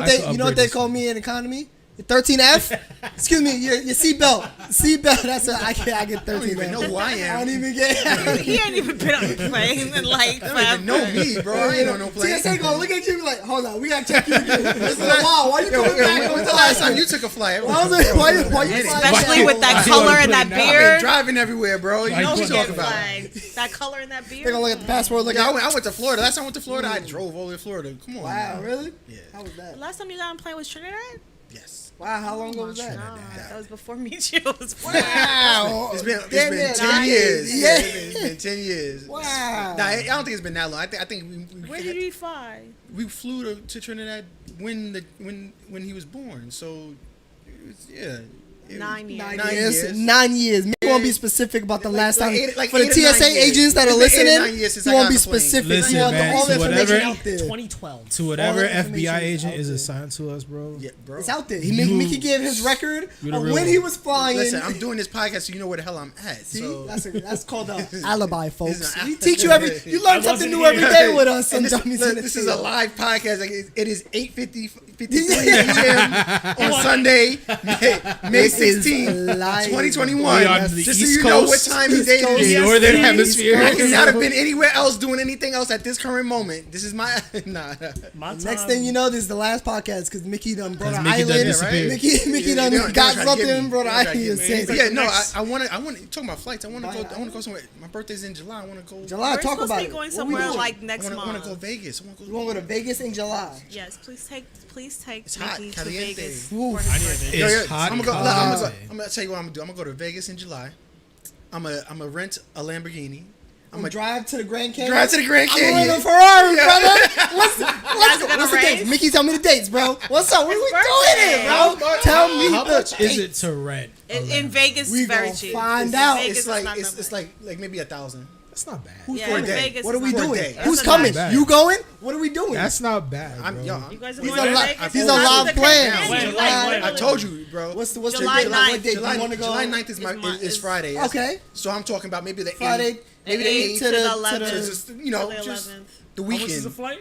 what they call me in economy? 13F. Excuse me, your seatbelt. Seatbelt. That's what I get. I get 13F.
I don't even know who I am.
I don't even get.
He ain't even been on a plane in like
They don't even know me, bro. I ain't on no plane.
TSA gonna look at you and be like, hold on, we gotta check you again. It's like, wow, why you coming back?
When's the last time you took a flight?
Why you flying
especially
back?
with that
Why
color
you
and that
put it now?
I've been
beard.
driving everywhere, bro. You
Like,
know what
put
I'm
it
talking about.
Flags. That color and that beard.
They gonna look at the passport. Look
Yeah,
at.
I went to Florida. Last time I went to Florida, I drove all the way to Florida. Come on.
Wow,
man.
really?
Yeah.
How was that?
Last time you got on a plane was Trinidad?
Yes.
Wow, how long ago was that?
That was before me too.
Wow.
It's been
Damn
10
near
years.
Yeah.
It's been 10 years.
Wow.
Nah, I don't think it's been that long. I think
Where did he fly?
we flew to Trinidad when he was born. So it was, yeah.
9 years.
9 years.
9 years. You won't be specific about the last time.
like
For the
8 or 9
TSA
years.
agents that are
It's been 8 or 9
listening,
years since
you
I
won't
got
be
on the plane.
specific.
Listen,
You want
man,
all the
to
information
whatever-
out there.
2012.
To whatever
All the
FBI
information
agent
out
is
there.
assigned to us, bro.
Yeah, bro.
It's out there.
You-
Mickey gave his record
You're the
of
real
when
one.
he was flying.
Listen, I'm doing this podcast so you know where the hell I'm at.
See,
So.
that's called an alibi, folks.
It's an
We teach you you learn
I
something
wasn't
new
here.
every day with us.
And
on Dummies in the
this is
Field.
a live podcast. Like it is 8:53 p.m. on Sunday, May
This is
16th,
live.
2021.
We are on the
Just so
East
you know what
Coast.
time of day it
Coast.
is.
The
Yes,
Northern
please.
Hemisphere.
I could not have been anywhere else doing anything else at this current moment. This is my nah.
My time,
Next thing you know, this is the last podcast because Mickey done brought an
'Cause Mickey done
island.
disappeared.
Mickey
Yeah,
done
they don't
got
try to
something
get me.
and brought an
They don't try to
island.
get me.
Said-
But yeah, no,
Next.
I want talking about flights. I want to go somewhere. My birthday's in July. I want to go.
July,
We're
talk
supposed
about
to be
it.
going
What we
somewhere
doing?
like next
I want to go
month.
Vegas. I want to
We
go.
gonna go to Vegas in July.
Yes, please take
It's hot,
Mickey to
caliente.
Vegas.
Ooh.
for his
I need a
birthday.
Vegas.
It's hot.
I'm gonna go.
caliente.
I'm gonna tell you what I'm gonna do. I'm gonna go to Vegas in July. I'm gonna rent a Lamborghini.
I'm gonna drive to the Grand Canyon.
Drive to the Grand
I'm gonna
Canyon.
rent a Ferrari,
Yeah.
brother. Let's go.
gonna
What's the
race?
dates? Mickey, tell me the dates, bro. What's up? What are we
His
doing
birthday.
here, bro? Tell me
How
the
much is
dates.
it to rent? a
In
Lambo?
Vegas,
We
it's very
gonna
cheap.
find out.
Vegas
It's
is
like
not
it's,
that
it's
bad.
like maybe 1,000.
That's not bad.
Yeah,
for a
in
day.
Vegas
What are
is
we
not
doing?
day.
bad.
Who's
That's a
coming?
nice-
You going? What are we doing?
That's not bad,
I'm
bro.
yo.
You guys are
These
going
are
to
li-
Vegas?
these
Not
are
to
live
the
plans.
Grand
When?
Canyon.
When?
I told you, bro.
What's
July
your
9th.
what date?
July,
You want to go?
July 9th is
is
Friday.
Okay.
So I'm talking about maybe the
Friday,
8th, maybe the 8th.
to the
11th.
So just, you know,
To the
just
11th.
the
How much is
weekend.
the flight?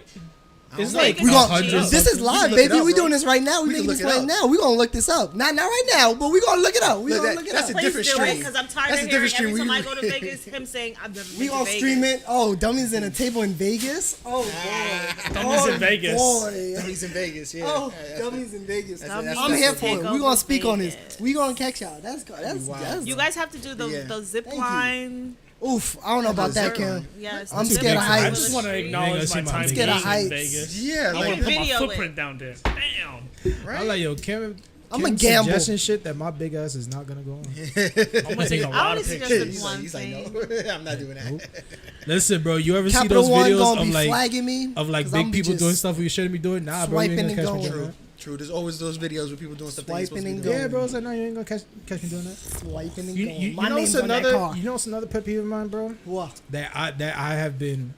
It's
like
like
Vegas
We gonna,
100
this is live,
look it
baby.
up,
We
bro.
doing this right now. We
We can
making this
look it
right
up.
now. We gonna look this up. Not right now, but we gonna look it up. We
Look,
gonna look it
that's
up.
a different
Please do it,
stream.
because I'm tired
That's
of
a
hearing
different
every
stream.
time I go to Vegas, him saying, I've never
We
been to
gonna
Vegas.
stream it. Oh, dummies in a table in Vegas. Oh boy,
Dummies in Vegas.
Boy.
He's in Vegas, yeah.
Oh,
Yeah,
dummies in Vegas.
Dummies
I'm here
take
for it. We
over
gonna speak on this.
Vegas.
We gonna catch y'all. That's
wild.
You guys have to do the,
Yeah.
the zip
Thank you.
line.
oof. I don't know about that, Kim.
Yes.
I'm
the zip
scared of
line
heights.
I
with
just
the
want to
street.
acknowledge
You
my
ain't gonna
time
see
scared of
being in
heights.
Vegas.
Yeah,
I want
like,
to put my
Video it.
footprint down there. Damn.
I'm like, yo, Kim.
I'ma
Kim
gamble.
suggesting shit that my big ass is not gonna go on.
I'm gonna take a
I
lot
only
of pictures.
suggested
he's
one
like,
thing.
no, I'm not doing that.
Listen, bro, you ever see
Capital
those
One
videos
gonna
of
be
like
flagging me
big
'cause I'm
people
just
doing stuff we shouldn't be doing? Nah, bro, you ain't
swiping
gonna
and
catch me
going.
doing that.
True. There's always those videos where people doing stuff they ain't supposed to be
Swiping
doing.
and
Yeah, bro, it's like, no, you ain't gonna catch me doing that.
Swiping and
You,
going.
you, you
My
know
name's
what's
on that
another?
car.
You know what's another pet peeve of mine, bro?
What?
That I have been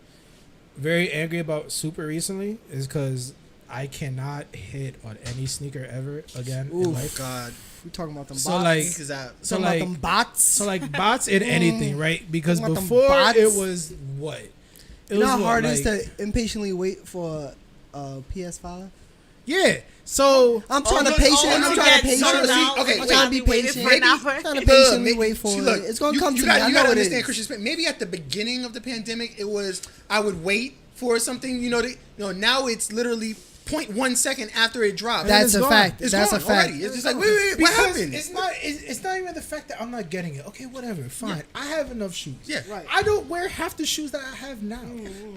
very angry about super recently is because I cannot hit on any sneaker ever again in
Oof.
life.
God,
We talking about them
So
bots.
like,
because I
so
talking
like,
about them bots.
so like bots in anything, right? Because
Talking about them
before
bots.
it was what? It
you know how
what,
hard it is
like-
to impatiently wait for PS5?
Yeah. So
I'm trying to
no,
patient.
oh,
I'm
no,
trying
yeah,
to patient.
no, see, okay,
I'm
wait.
trying to be
You waited
patient.
for an hour?
I'm trying to
Look,
patiently wait for
see,
it.
look,
It's gonna
you,
come
you
to
got,
me. I
you
know
gotta
it
understand,
is.
Christian Smith. Maybe at the beginning of the pandemic, it was I would wait for something. Now it's literally 0.1 second after it dropped.
That's
it's
a
gone.
fact.
It's
That's
gone
a fact.
already. It's just like wait, what
because
happened?
It's not even the fact that I'm not getting it. Okay, whatever, fine. I have enough shoes.
Yeah.
Right.
I don't wear half the shoes that I have now.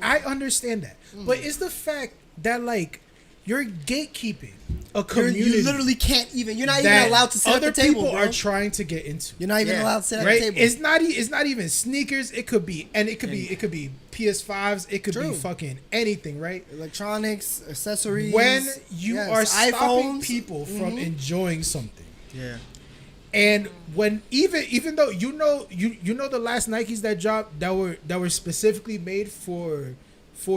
I understand that, but it's the fact that like you're gatekeeping a community.
You literally can't even. You're not even
that
allowed to sit
other
at the table,
people
bro.
are trying to get into.
You're not even
Yeah.
allowed to sit at
Right?
the table.
It's not even sneakers. It could be, and it could be PS5s. It could
True.
be fucking anything, right?
Electronics, accessories.
When you are stopping
iPhones.
people from enjoying something,
Yeah.
and when even though you know the last Nikes that dropped that were specifically made for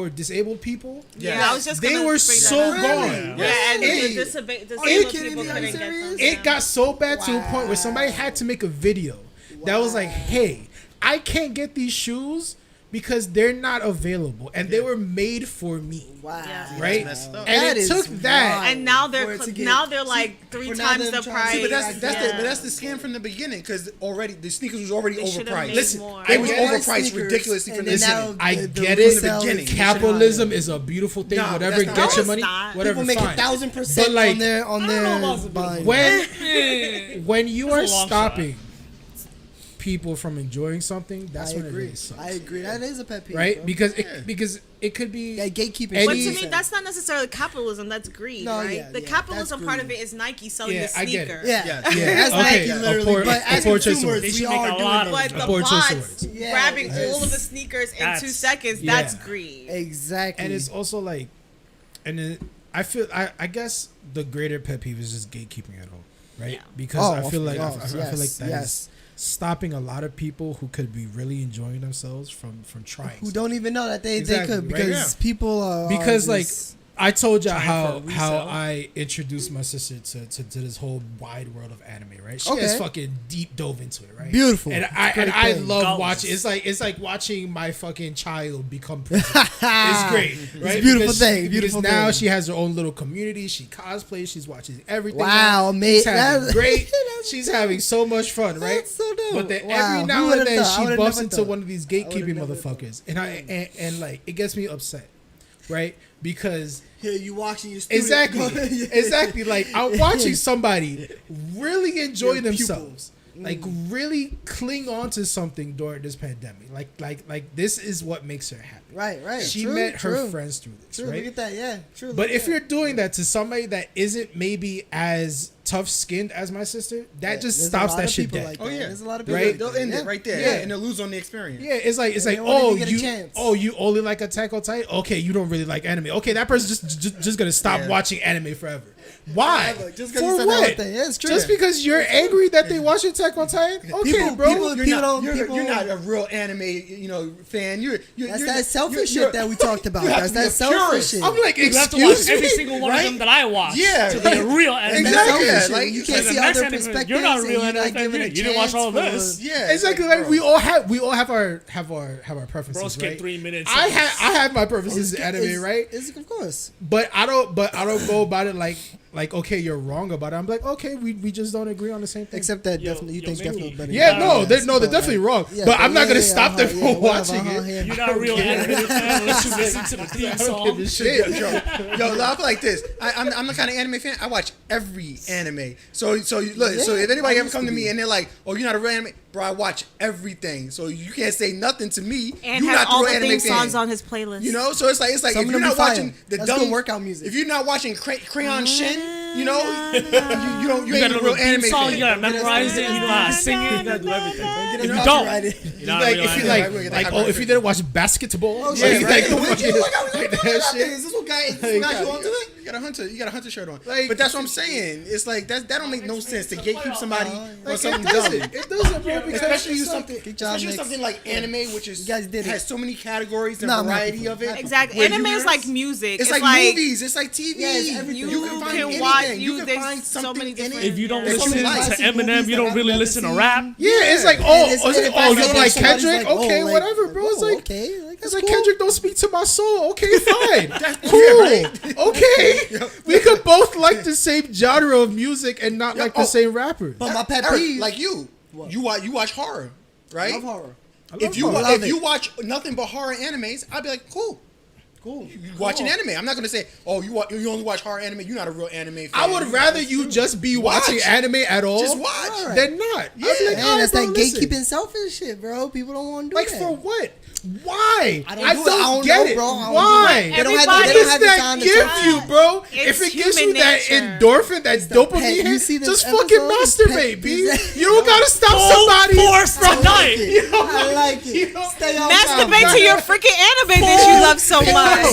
disabled people,
Yeah, I was just
they
gonna
were
bring
so
that up.
gone.
Yeah, and
Hey.
the disabled
you
people
kidding me? Are
couldn't
you
get them.
serious?
It got so bad to a point where somebody had to make a video that was like, hey, I can't get these shoes because they're not available and they were made for me.
Wow.
Yeah.
Right?
messed up.
And
That
it
is
took that.
wild.
And now
For it to get-
they're like three
for now
times
them
the
trying to-
price.
See,
But
Yeah.
that's the scam from the beginning because already the sneakers was already
They should've
overpriced.
made
Listen,
more.
they was
I get it.
overpriced
Sneakers,
ridiculously from
and
the
then
beginning.
now
I
the
get
resale
it.
beginning.
is
Capitalism is a beautiful thing.
No,
Whatever
that's not
gets
right.
your money,
No, it's not.
whatever.
People make
fine.
1,000%
But, like,
on their
I don't know about
buying.
when you
That's
are
a long
stopping people from enjoying something, that's
I
when it
agree.
really sucks.
I agree. That is a pet peeve,
Right?
bro.
Because it could be
Yeah, gatekeeping.
Any-
But
It
to
is.
me, that's not necessarily capitalism. That's greed,
No,
right?
yeah,
The
yeah,
capitalism
that's
part of
greed.
it is Nike selling
Yeah,
the
I get it.
sneaker.
Yeah,
Yeah.
that's
Okay,
Nike
a
literally.
poor-
But
a
as
poor choice of
consumers,
words.
They
we
should make
are
a
doing
lot
it.
of
But
them.
the
poor choice of
bots
words.
Yeah,
grabbing
yes.
all of the sneakers in
That's-
2 seconds,
yeah.
that's greed.
Exactly.
and it's also like, and it, I guess the greater pet peeve is just gatekeeping at all, right?
Yeah.
Because
Oh,
I feel like
of
I
course,
feel like
yes,
that is
yes.
stopping a lot of people who could be really enjoying themselves from trying.
who don't even know that they
Exactly,
could
right?
because people are
Because
are
like
just-
I told you
Trying
how
for
how
resale.
I introduced my sister to this whole wide world of anime, right? She
Okay.
has fucking deep dove into it, right?
Beautiful.
And
It's
I
a great
and I
thing.
love
Goals.
watching. It's like watching my fucking child become president. It's great, right?
a beautiful
Because
thing,
Because
beautiful
now
thing.
she has her own little community. She cosplays. She's watching everything.
Wow,
now.
mate,
She's having
that's-
great.
that's
She's having so much fun, right?
That's so dope.
But then
Wow,
every
who
now
would've
and then
thought? I
she
would've
bumps
never
into
thought.
one of these
would've
gatekeeping
never
motherfuckers, and like it gets me upset, right? Because
Here you watching your student.
exactly. Like I'm watching somebody really enjoy
Your
themselves, like really cling on to something during this pandemic. Like this is what makes her happy.
Right.
She
True,
met her
true.
friends through this,
True.
right?
Look at that. Yeah. True.
But
look
if
at
you're
that.
doing that to somebody that isn't maybe as tough-skinned as my sister, that
Yeah,
just
there's a
stops
lot
that
of
shit
people
dead.
like
Oh
that.
yeah,
There's a lot of people.
Right?
They'll end
Yeah.
it right there,
Yeah.
and they'll lose on the experience.
Yeah, it's like
They won't even get a chance.
you only like Attack on Titan. Okay, you don't really like anime. Okay, that person's just gonna stop
Yeah.
watching anime forever. Why?
Forever, just 'cause
For
you said that
what?
one thing. Yeah, it's true.
Just because you're angry that they watch Attack on Titan? Okay,
People-
bro.
people-
You're not,
people-
you're not a real anime, fan.
That's that selfish shit that we talked about.
you have
That's
to be
that
a
selfish
purist.
shit.
I'm like,
You have to watch
excuse
every
me.
single one of
right?
them that I watch.
Yeah,
to be a real
That's
anime.
that
Exactly.
selfish
Yeah,
shit.
like,
You
it's
can't
like
see
the next
other
anime,
perspectives.
you're not a
and
real
you're not
anime fan.
giving a
You didn't
chance
watch all of
for-
this.
Yeah,
Exactly. Like we all have our preferences,
Bro, skip
right?
3 minutes.
I have my preferences in anime,
It's-
right?
it's- of course.
But I don't go about it like okay, you're wrong about it. I'm like, okay, we just don't agree on the same thing.
Except that
Yo,
definitely you
yo,
think
Mickey.
definitely better.
Yeah,
than
no,
that.
they're definitely wrong.
Yeah,
but I'm not gonna
yeah,
stop them
yeah,
from
whatever,
watching it.
yeah.
You're not a real anime fan unless you listen to the theme
I don't
song.
give a shit.
Yo, I feel like this. I'm the kind of anime fan. I watch every anime. So look. So
Yeah,
if anybody
I
ever
used
come
to
to me
be.
and they're like, "Oh, you're not a real anime," bro, I watch everything. So you can't say nothing to me.
And
you're
has
not
all
the
the
real anime
theme
fan.
songs on his playlist.
You know, so it's like
Some
if
of
you're
them
not
be fire.
watching the
That's
dumb
good workout music.
if you're not watching Crayon Shin, you know, you
You
ain't
got
a
a
real
theme
anime
song,
fan.
you gotta memorize it, you know how to sing it, you gotta do everything.
Get
If
it
you
copyrighted.
don't, you're not a
Like
real
if you
anime.
if you didn't watch basketball,
Oh,
like,
shit,
like,
right?
the
What
fucking-
you-
like that shit.
Is this what guy? Is
Like,
this what guy you
God,
on today?
You got a hunter shirt on.
Like-
but that's what I'm saying. It's like that don't make no sense to gatekeep somebody or
Like,
something
it
dumb.
doesn't. It doesn't, bro. Because
Especially
it's
with
like-
something,
Good job,
especially with
Knicks.
something like anime, which is
You guys did it.
has so many categories and
Nah, I'm
variety
happy
of it.
Exactly.
where
Anime
you-
is like music.
It's like movies. It's like TV.
Yeah, it's everything.
You can find
can
anything.
watch-
You can
there's
find
so
something
many
in
different-
it.
If you don't
that
listen
you like.
to Eminem, you don't really listen to rap.
Yeah, it's like,
And
oh,
it's-
oh,
and if I
you
say
don't
that,
like
somebody's
Kendrick?
like, oh,
Okay,
like,
whatever, bro. It's
oh,
like,
okay, like,
it's
that's
like
cool.
Kendrick don't speak to my soul. Okay, fine, cool,
Yeah, right.
okay. We could both like the same genre of music and not like the same rappers.
But my pet
Eric,
peeve,
like you watch horror, right?
love horror.
If you
horror. Love
if you
it.
watch nothing but horror animes, I'd be like, cool.
Cool.
You watching anime. I'm not gonna say, oh, you only watch horror anime. You're not a real anime fan.
I would rather you just be watching
Watch.
anime at all
Just watch.
than not.
Yeah.
I'd be like,
Man,
all right,
that's
bro,
that
listen.
gatekeeping selfish shit, bro. People don't want to do
Like
that.
for what? Why?
I don't
I
do it.
don't
I don't
get
know,
it.
bro. I don't
Why?
do it. They don't have
Everybody-
the,
What
they don't
does
have the
that
time to
give
talk.
you, bro?
It's
If it gives you
human
that
nature.
endorphin, that
It's the pet.
dopamine
You
hit,
see this
just
episode?
fucking
It's
masturbate,
pet.
B. You don't gotta stop
Full
somebody
force tonight.
I like it. Stay on
Masturbate
time.
to your freaking anime that you love so much.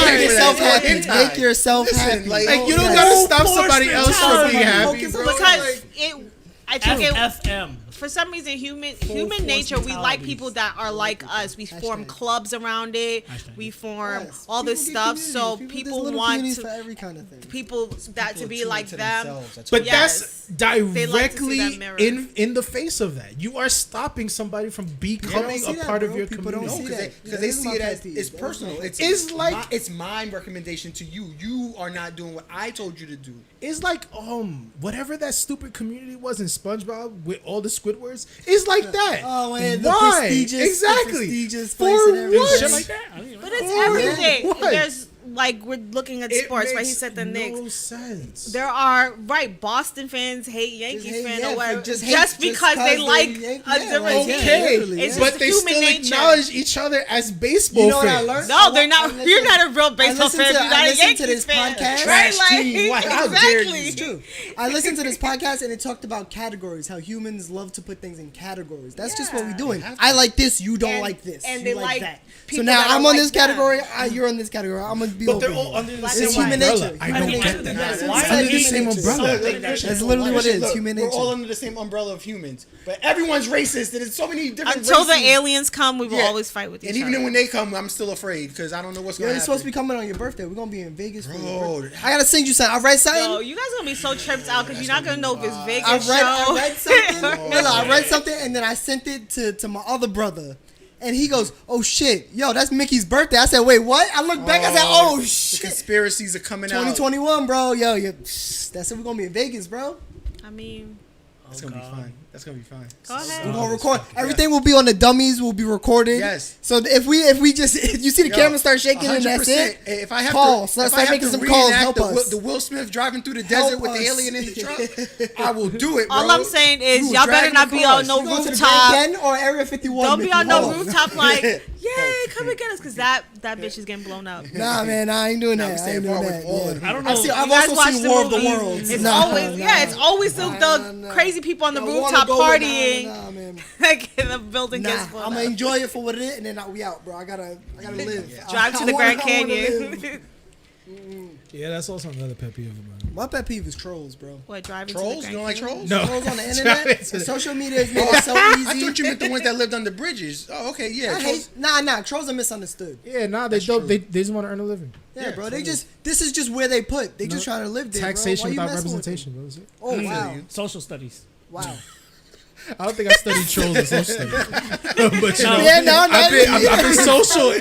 Make yourself happy.
Anytime.
Make yourself
Listen,
happy.
like,
Like, you don't
Yes.
gotta
Full
stop
force
somebody else from
mentality.
being happy,
Focus
bro.
on
Because
Like,
I think
FFM.
for some reason human
force
nature, we like
mentalities.
people that are like us. We form
Hashtag.
clubs around it.
Hashtag.
We form
Yes.
all this
People get
stuff. So
communities.
people
there's little
want
communities for
to
every kind of thing.
people that to be like them.
But
Yes.
that's
They like to see
directly
that mirror.
in the face of that. You are stopping somebody from becoming
see
a
that,
part of
bro.
your
People don't
community.
see that.
Because
That
they
is
see
my
it as
pet peeve.
it's
That is
personal.
my
It's
like-
it's my recommendation to you. You are not doing what I told you to do.
It's like whatever that stupid community was in SpongeBob with all the Squidwards. It's like that.
Oh, and the
Why?
prestigious,
Exactly.
the prestigious
For
place and everything.
what?
Shit like that. I don't even
But
know.
it's
Oh,
everything.
what?
There's like we're looking at
It
sports, right? He
makes
said the Knicks.
no sense.
There are Boston fans hate Yankees
hate-
fans
yeah,
or whatever,
just
just,
hate-
because they
they're
like
Yankee-
a
yeah,
different
like,
team.
yeah,
Okay,
literally,
It's
yeah.
but
just
they
human
still
nature.
acknowledge each other as baseball
You know what I
fans.
learned?
No, they're not.
Listen,
You're not a real
I
baseball
listened
fan.
to-
You're
I
not a
listened to
Yankees
this
fan.
podcast.
Right?
Trash team. Why- how dare you.
exactly.
It's true. I listened to this podcast and it talked about categories, how humans love to put things in categories. That's just what we're doing. I like this, you don't
And-
like this.
and
you
they
like
like
that. So
people
now
that are
I'm on
like
this category,
them.
you're on this category. I'm gonna be
But
over
they're all
here.
under the
Black
same
It's human
umbrella.
nature.
I
Human
don't
nature.
get that.
That's
Why
inside
under the
human
same
nature.
umbrella.
That's literally what it is. Human
We're all
nature.
under the same umbrella of humans, but everyone's racist. And there's so many different.
Until the
races.
aliens come, we will
Yeah.
always fight with each
And even
other.
when they come, I'm still afraid because I don't know what's
Yo,
going to
you're
happen.
supposed to be coming on your birthday. We're gonna be in Vegas for your
Bro,
birthday. I gotta send you something. I read something.
Yo, you guys gonna be so tripped out because you're not gonna know if it's Vegas
I
show.
read something. No, I read something and then I sent it to my other brother. And he goes, "Oh shit, yo, that's Mickey's birthday." I said, "Wait, what?" I looked back. I said, "Oh
the
shit,
conspiracies are coming out.
2021, bro. Yo, that's it. We're gonna be in Vegas, bro.
I mean,
That's gonna be fine. That's gonna be fine.
go ahead.
We're gonna record. Everything will be on the dummies. Will be recorded.
Yes.
So if we just if you see the
Yo,
camera start shaking and that's
100%.
it.
If I have
Calls.
to,
Let's
if I
start
have
making
to
some calls.
reenact
Help us.
the Will Smith driving through the
Help
desert with the
us.
alien in the truck, I will do it, bro.
All I'm saying is,
We will
y'all
drag
better
him
not be
across.
on no
You going to the
rooftop.
Grand Canyon or Area 51?
Don't be
Mickey?
on no
Hold on.
rooftop like, yay, come and get us, because that bitch is getting blown up.
Nah, man, I ain't doing
Nah, we
that. I
staying
ain't doing
far
that.
with all of
Yeah.
I don't know.
I've
You guys
also
watch
seen
the
War of the
movies.
Worlds.
It's
Nah,
always
nah.
it's always the
Nah.
crazy people on the
I wanna
rooftop
go with-
partying.
Nah, man.
Like the building
Nah,
gets blown
I'm
up.
gonna enjoy it for what it is, and then we out, bro. I gotta live.
Drive
I
to the
wanna-
Grand
I wanna
Canyon.
live.
Yeah, that's also another pet peeve of mine.
My pet peeve is trolls, bro.
What, driving
Trolls?
to
You
the
don't
Grand
like
Canyon?
trolls?
No.
Trolls on the internet,
Drive
and
to-
social media has made it so
I
easy.
thought you meant the ones that lived under bridges. Oh, okay, yeah.
I
trolls.
hate, nah. Trolls are misunderstood.
Yeah, nah, they don't. They just want to earn a living.
Yeah,
Yeah,
bro.
so
This is just where they put. They just trying to live there.
Taxation
bro. Why
without
you messing with them?
representation. What was it?
Oh
feel
wow,
you.
Social studies.
wow.
I don't think I studied trolls or social studies. But you know,
Yeah, no,
I've been social.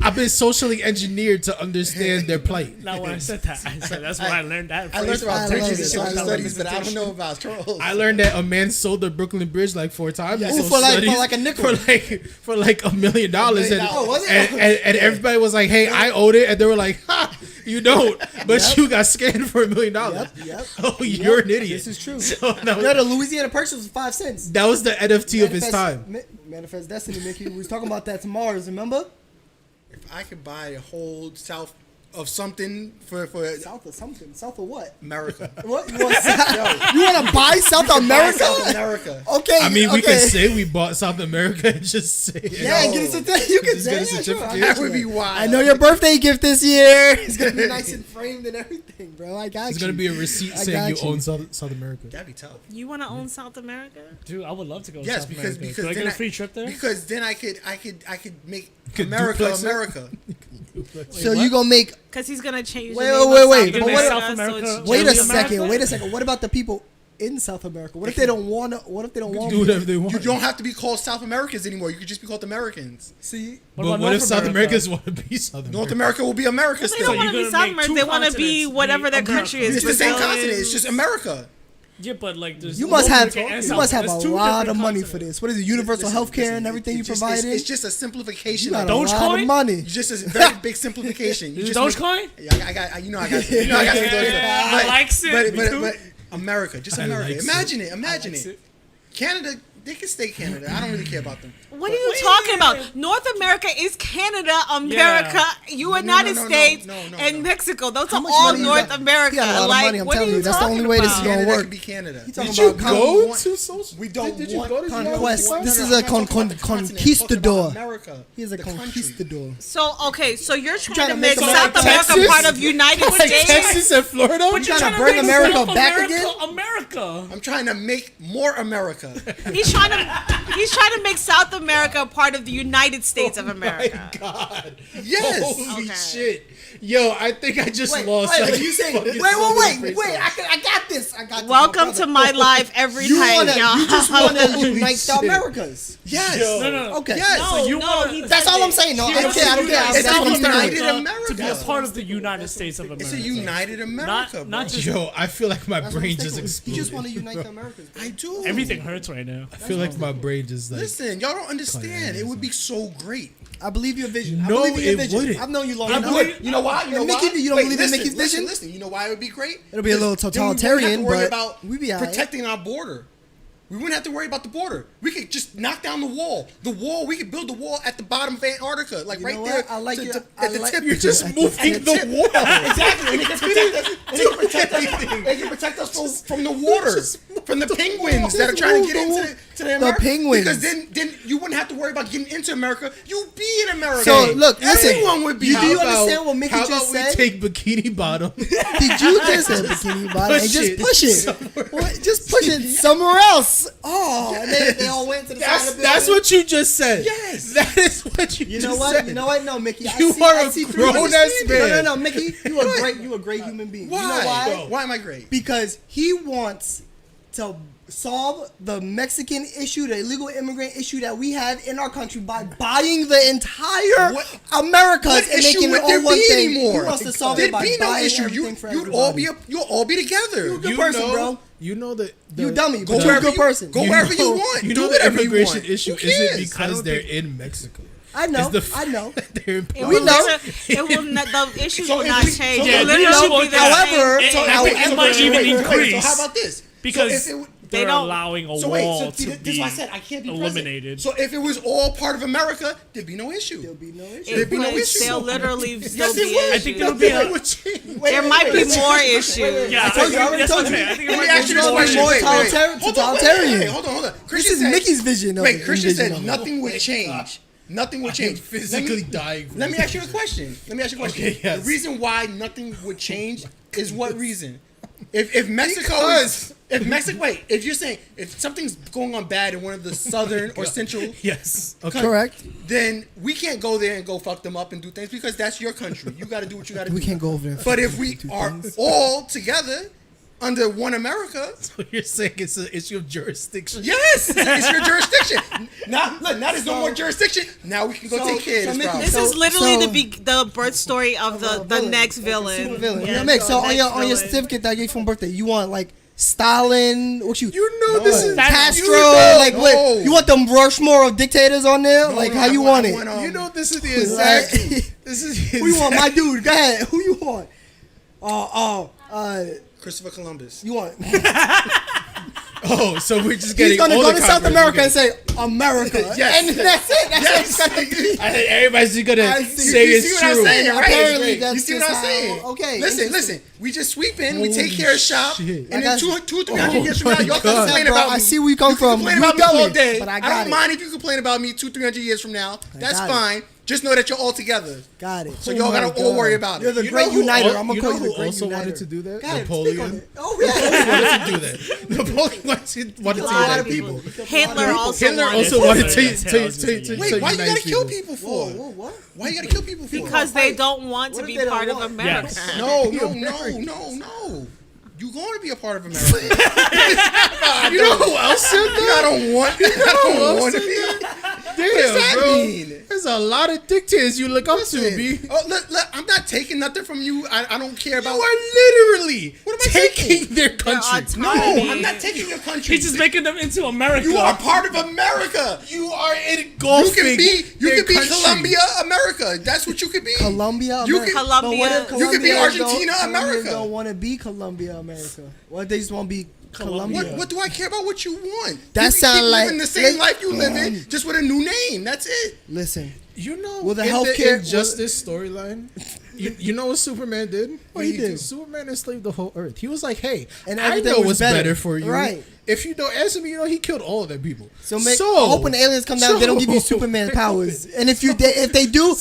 I've been socially engineered to understand their plight.
Now when I said that, I said that's where I learned that.
I learned
phrase
about
I
bridges
love
and
it.
social
I love
studies, but I don't know about trolls.
I learned that a man sold the Brooklyn Bridge like 4 times. in
Ooh,
social
for
studies
like a nickel.
for like $1 million. And,
Oh, was it?
and everybody was like, "Hey, I owed it," and they were like, "Ha, you don't, but you got scammed for $1 million."
Yep.
Oh, you're an idiot.
This is true.
So that
No,
was,
the Louisiana Purchase was 5 cents.
that was the NFT of his time.
Manifest Destiny, Mickey. We was talking about that tomorrow. Remember?
If I could buy a whole south of something for
South of something. South of what?
America.
What? You want to buy South America?
South America.
Okay.
I mean, we
okay.
can say we bought South America and just say it.
Yeah, and get a certificate. You can
Just
say
get a
yeah, sure.
certificate.
That would be wild.
I know your birthday gift this year. It's gonna be nice and framed and everything, bro. I got
It's
you.
gonna be a receipt
I
saying you
got you.
own South America.
That'd be tough.
You want to own South America?
Dude, I would love to go.
Yes,
to South
because
America.
because
Could I
then
get a free trip there?
Because then I could make
Could
America
duplex it?
America.
So you gonna make?
Because he's gonna change.
Wait,
the name
wait,
of
wait,
South
but
America,
what-
South
so
America-
it's
Wait a
Really,
second.
America?
Wait a second. What about the people in South America? What if they don't want to? What if they don't want?
Do whatever they want.
You don't have to be called South Americans anymore. You could just be called Americans.
See,
But
about
what
North
if South
America?
Americans want to be South America?
North America will be America
They
still.
don't want
you're
to be
gonna
South
make
America.
two
They want to be
continents
whatever
be
their
America.
country is.
It's the same
Brazilian.
continent. It's just America.
Yeah, but like there's
you must
North
have
America and
you
South-
must have a
there's two
lot of
different
money for
continents.
this. What is it? Universal health care and everything you provided.
It's just a simplification.
You got
of
a
it.
lot
Dogecoin?
of money.
It's just a very big simplification. You
Is it
just
Dogecoin?
Yeah, I got. You know I got some Dogecoin.
I likes it. Me too.
But America, just
I
America.
likes
Imagine it. Imagine
likes
it.
it.
Canada, They can stay Canada. I don't really care about them.
What are you talking about? North America is Canada, America, United States, and Mexico. Those are all North America.
He got a lot of
Like,
money, I'm
what are
telling
you
you. That's the only way this is
talking
gonna
Canada
work.
can be Canada.
He talking
Did you
about
go to social?
We don't
Did you
want
go to
conquest.
United
This
States?
is a
I'm not talking about the continent. I'm
conquistador.
talking about America.
He's a
the country.
conquistador.
So okay, so you're trying
trying
to
to
make
make
South
America
America
Texas?
part of United
Like
States?
Texas and Florida?
But you're
trying to
trying
bring
make
America
South
back
America,
again?
America.
I'm trying to make more America.
He's trying to make South America part of the United States of America.
My God.
Yes.
Holy
Okay.
shit. Yo, I think I just lost.
Wait,
like,
you saying?
fucking
Wait,
celebrity.
I got this. I got this.
Welcome to my life every
You
night,
wanna,
y'all.
you just want to
Holy
unite the
shit.
Americas.
Yes.
Yo.
No.
Okay.
Yes.
So you want
he
to
That's all I'm saying. No, I don't care. I don't care.
It's
I'm
a
saying
United
United.
America.
to be a part of the United States of America.
It's a united America,
Not
bro.
just
Yo, I feel like my
That's what I'm
brain
saying.
just
You
exploded.
just want to unite the Americas.
I do.
everything hurts right now.
I feel like my brain just like.
Listen, y'all don't understand. It would be so great.
I believe your vision.
No,
I believe in your
it
vision.
wouldn't.
I've known you long
I
enough.
believe-
You know why? You know
Mickey,
why?
you don't believe in Mickey's vision?
Listen. You know why it would be great?
It'll be a little
Then we wouldn't have to
totalitarian,
worry
but
about
we be all right.
protecting our border. We wouldn't have to worry about the border. We could just knock down the wall. The wall, we could build the wall at the bottom of Antarctica, like
You
right
know
there.
what? I like your-
at the
I like-
tip.
You're just
At
moving
the
the
tip.
wall.
Exactly. And it can protect us. And it can protect us. It can protect us from the water, from the penguins that are trying to get into the America.
penguins.
Because then you wouldn't have to worry about getting into America. You'd be in America.
So, look, listen.
Everyone would be.
Do you
How about-
understand what Mickey
how
just
about
said?
we take Bikini Bottom?
Did you just say bikini bottom and
Push
just
it
push it?
somewhere.
What? Just push it somewhere else. Oh, and they all went to the side of the
That's
building.
what you just said.
Yes.
That is what you
You
just
know what?
said.
You know what? No, Mickey.
You are a
I see through
grown
you.
ass man.
No, Mickey. You a great human being.
Why?
You know why?
Why am I great?
Because he wants to solve the Mexican issue, the illegal immigrant issue that we have in our country by buying the entire Americas
What
and
issue
making
would
it
there
all one
be
thing.
anymore?
He wants to solve
There'd
it by
be no
buying
issue.
everything for
You'd all
everybody.
be you'll all be together.
Good person, bro.
You know that
You dummy,
Go
but you're a
wherever
good
you-
person.
Go wherever you want.
You
Do
know the
whatever you
immigration
want.
issue
Who
isn't
cares?
because they're in Mexico.
I know.
It's the
I know.
fact that they're in
It
We
will
know.
never- it will not, the issues
So
will
if
not
we-
change.
so
It
if
literally
we know-
will be the
however-
same.
So
it might even increase
So how about this?
because
so if it,
they're
don't-
allowing a
so wait,
wall
so
to
this
be
is why I said I can't be
eliminated.
President. So if it was all part of America, there'd be no issue.
There'll be no issue.
There'd be no
would
issue.
still literally still be
it would.
I think
issues.
there would be a
would change.
There might be more issues.
yeah.
I told you, I already
that's
told
what I'm
you.
saying. I think it
Let me
might
ask
be
you this
more
question.
more
Wait,
totalitarian-
Hold on,
totalitarian.
Hold on.
This
Christian
is
said-
Mickey's vision of
Wait,
it.
Christian
Vision
said
of it.
nothing would change. Nothing would change.
physically dying.
Let me ask you a question.
Okay, yes.
The reason why nothing would change is what reason? If Mexico is, if you're saying if something's going on bad in one of the southern or central,
Yes. Okay.
Correct.
then we can't go there and go fuck them up and do things because that's your country. You got to do what you got to do.
We can't go over there. and
But if we
do
are
things.
all together under one America,
So you're saying it's an issue of jurisdiction?
yes, it's your jurisdiction. Now there's no more jurisdiction. Now we can go take care of this
Mickey,
problem.
This is literally
so-
the birth story of the
villain.
next
Like
villain.
super villain.
Yeah,
Mick, so on
next
your
villain.
certificate that I gave you for birthday, you want like Stalin? What you?
You know this is
Castro?
you know-
Like
No.
what? You want them Rushmore of dictators on there? Like how you want it?
You know this is the
Right.
exact. This is
Who you want? My dude, go ahead. Who you want?
Christopher Columbus.
You want?
Oh, so we're just getting.
He's gonna
all
go
the
to South
conquerors
America and
together.
say America,
Yes.
and that's it. That's
Yes.
what it's gonna be.
I think everybody's just gonna
I see.
say
You
it's
see what
true.
I'm saying, right?
Apparently
You
that's
see what
just
I'm saying?
how- okay,
Listen,
interesting.
listen. We just sweep in, we
Holy
take care of shop,
shit.
and
Like
then
I-
200-300 years from now,
my
y'all
God.
can complain
Bro,
about me.
I see where you come
can
from.
complain
You
about me all
dummy,
day.
but I
I
got
don't
it.
mind if you complain about me 200-300 years from now. That's
got it.
fine. Just know that you're all together.
Got it.
So y'all gotta all worry about
You're
it.
the
You
great
know who
uniter.
al-
I'm gonna
you
call
know
you the
who
great
also
uniter.
wanted to do that?
Go ahead,
Napoleon.
speak on it. Oh yeah.
wanted to do that. Napoleon wanted to do
A lot of
that.
people.
Hitler also
Hitler
wanted
also
to.
wanted
Yeah,
to
yeah, yeah.
Wait, why you gotta
unite
kill
people.
people for?
Whoa, what?
Why you gotta kill people for?
Because they don't want to
What if
be
they don't
part of
want?
America.
Yes.
No. You going to be a part of America. You know who else said that? I don't want to be.
Damn,
What does that
bro.
mean?
There's a lot of dictators you look up to, B.
Oh, look, I'm not taking nothing from you. I don't care about.
You are literally
What am I
taking
taking?
their country.
No,
autonomy.
I'm not taking your country.
He's just making them into America.
You are part of America.
You are
You
engulfing.
can be
their country.
Colombia, America. That's what you could be.
Colombia,
You
America.
can-
But what if
You
could be
Colombians
Argentina,
Colombians
America.
don't want to be Colombia, America. What if they just want to be
Colombia.
What do I care about what you want?
That
you
sound
keep
like-
living the same life you live in, just with a new name. That's it.
Listen,
You know,
Well, the
in
healthcare-
the Injustice storyline, you know what Superman did?
What he did?
Superman enslaved the whole earth. He was like, "Hey,
And
I
everything
know
was
what's
better.
better for you.
Right.
If you don't answer me, he killed all of them people.
so I hope when the aliens come down, they don't give you Superman powers. And if they do,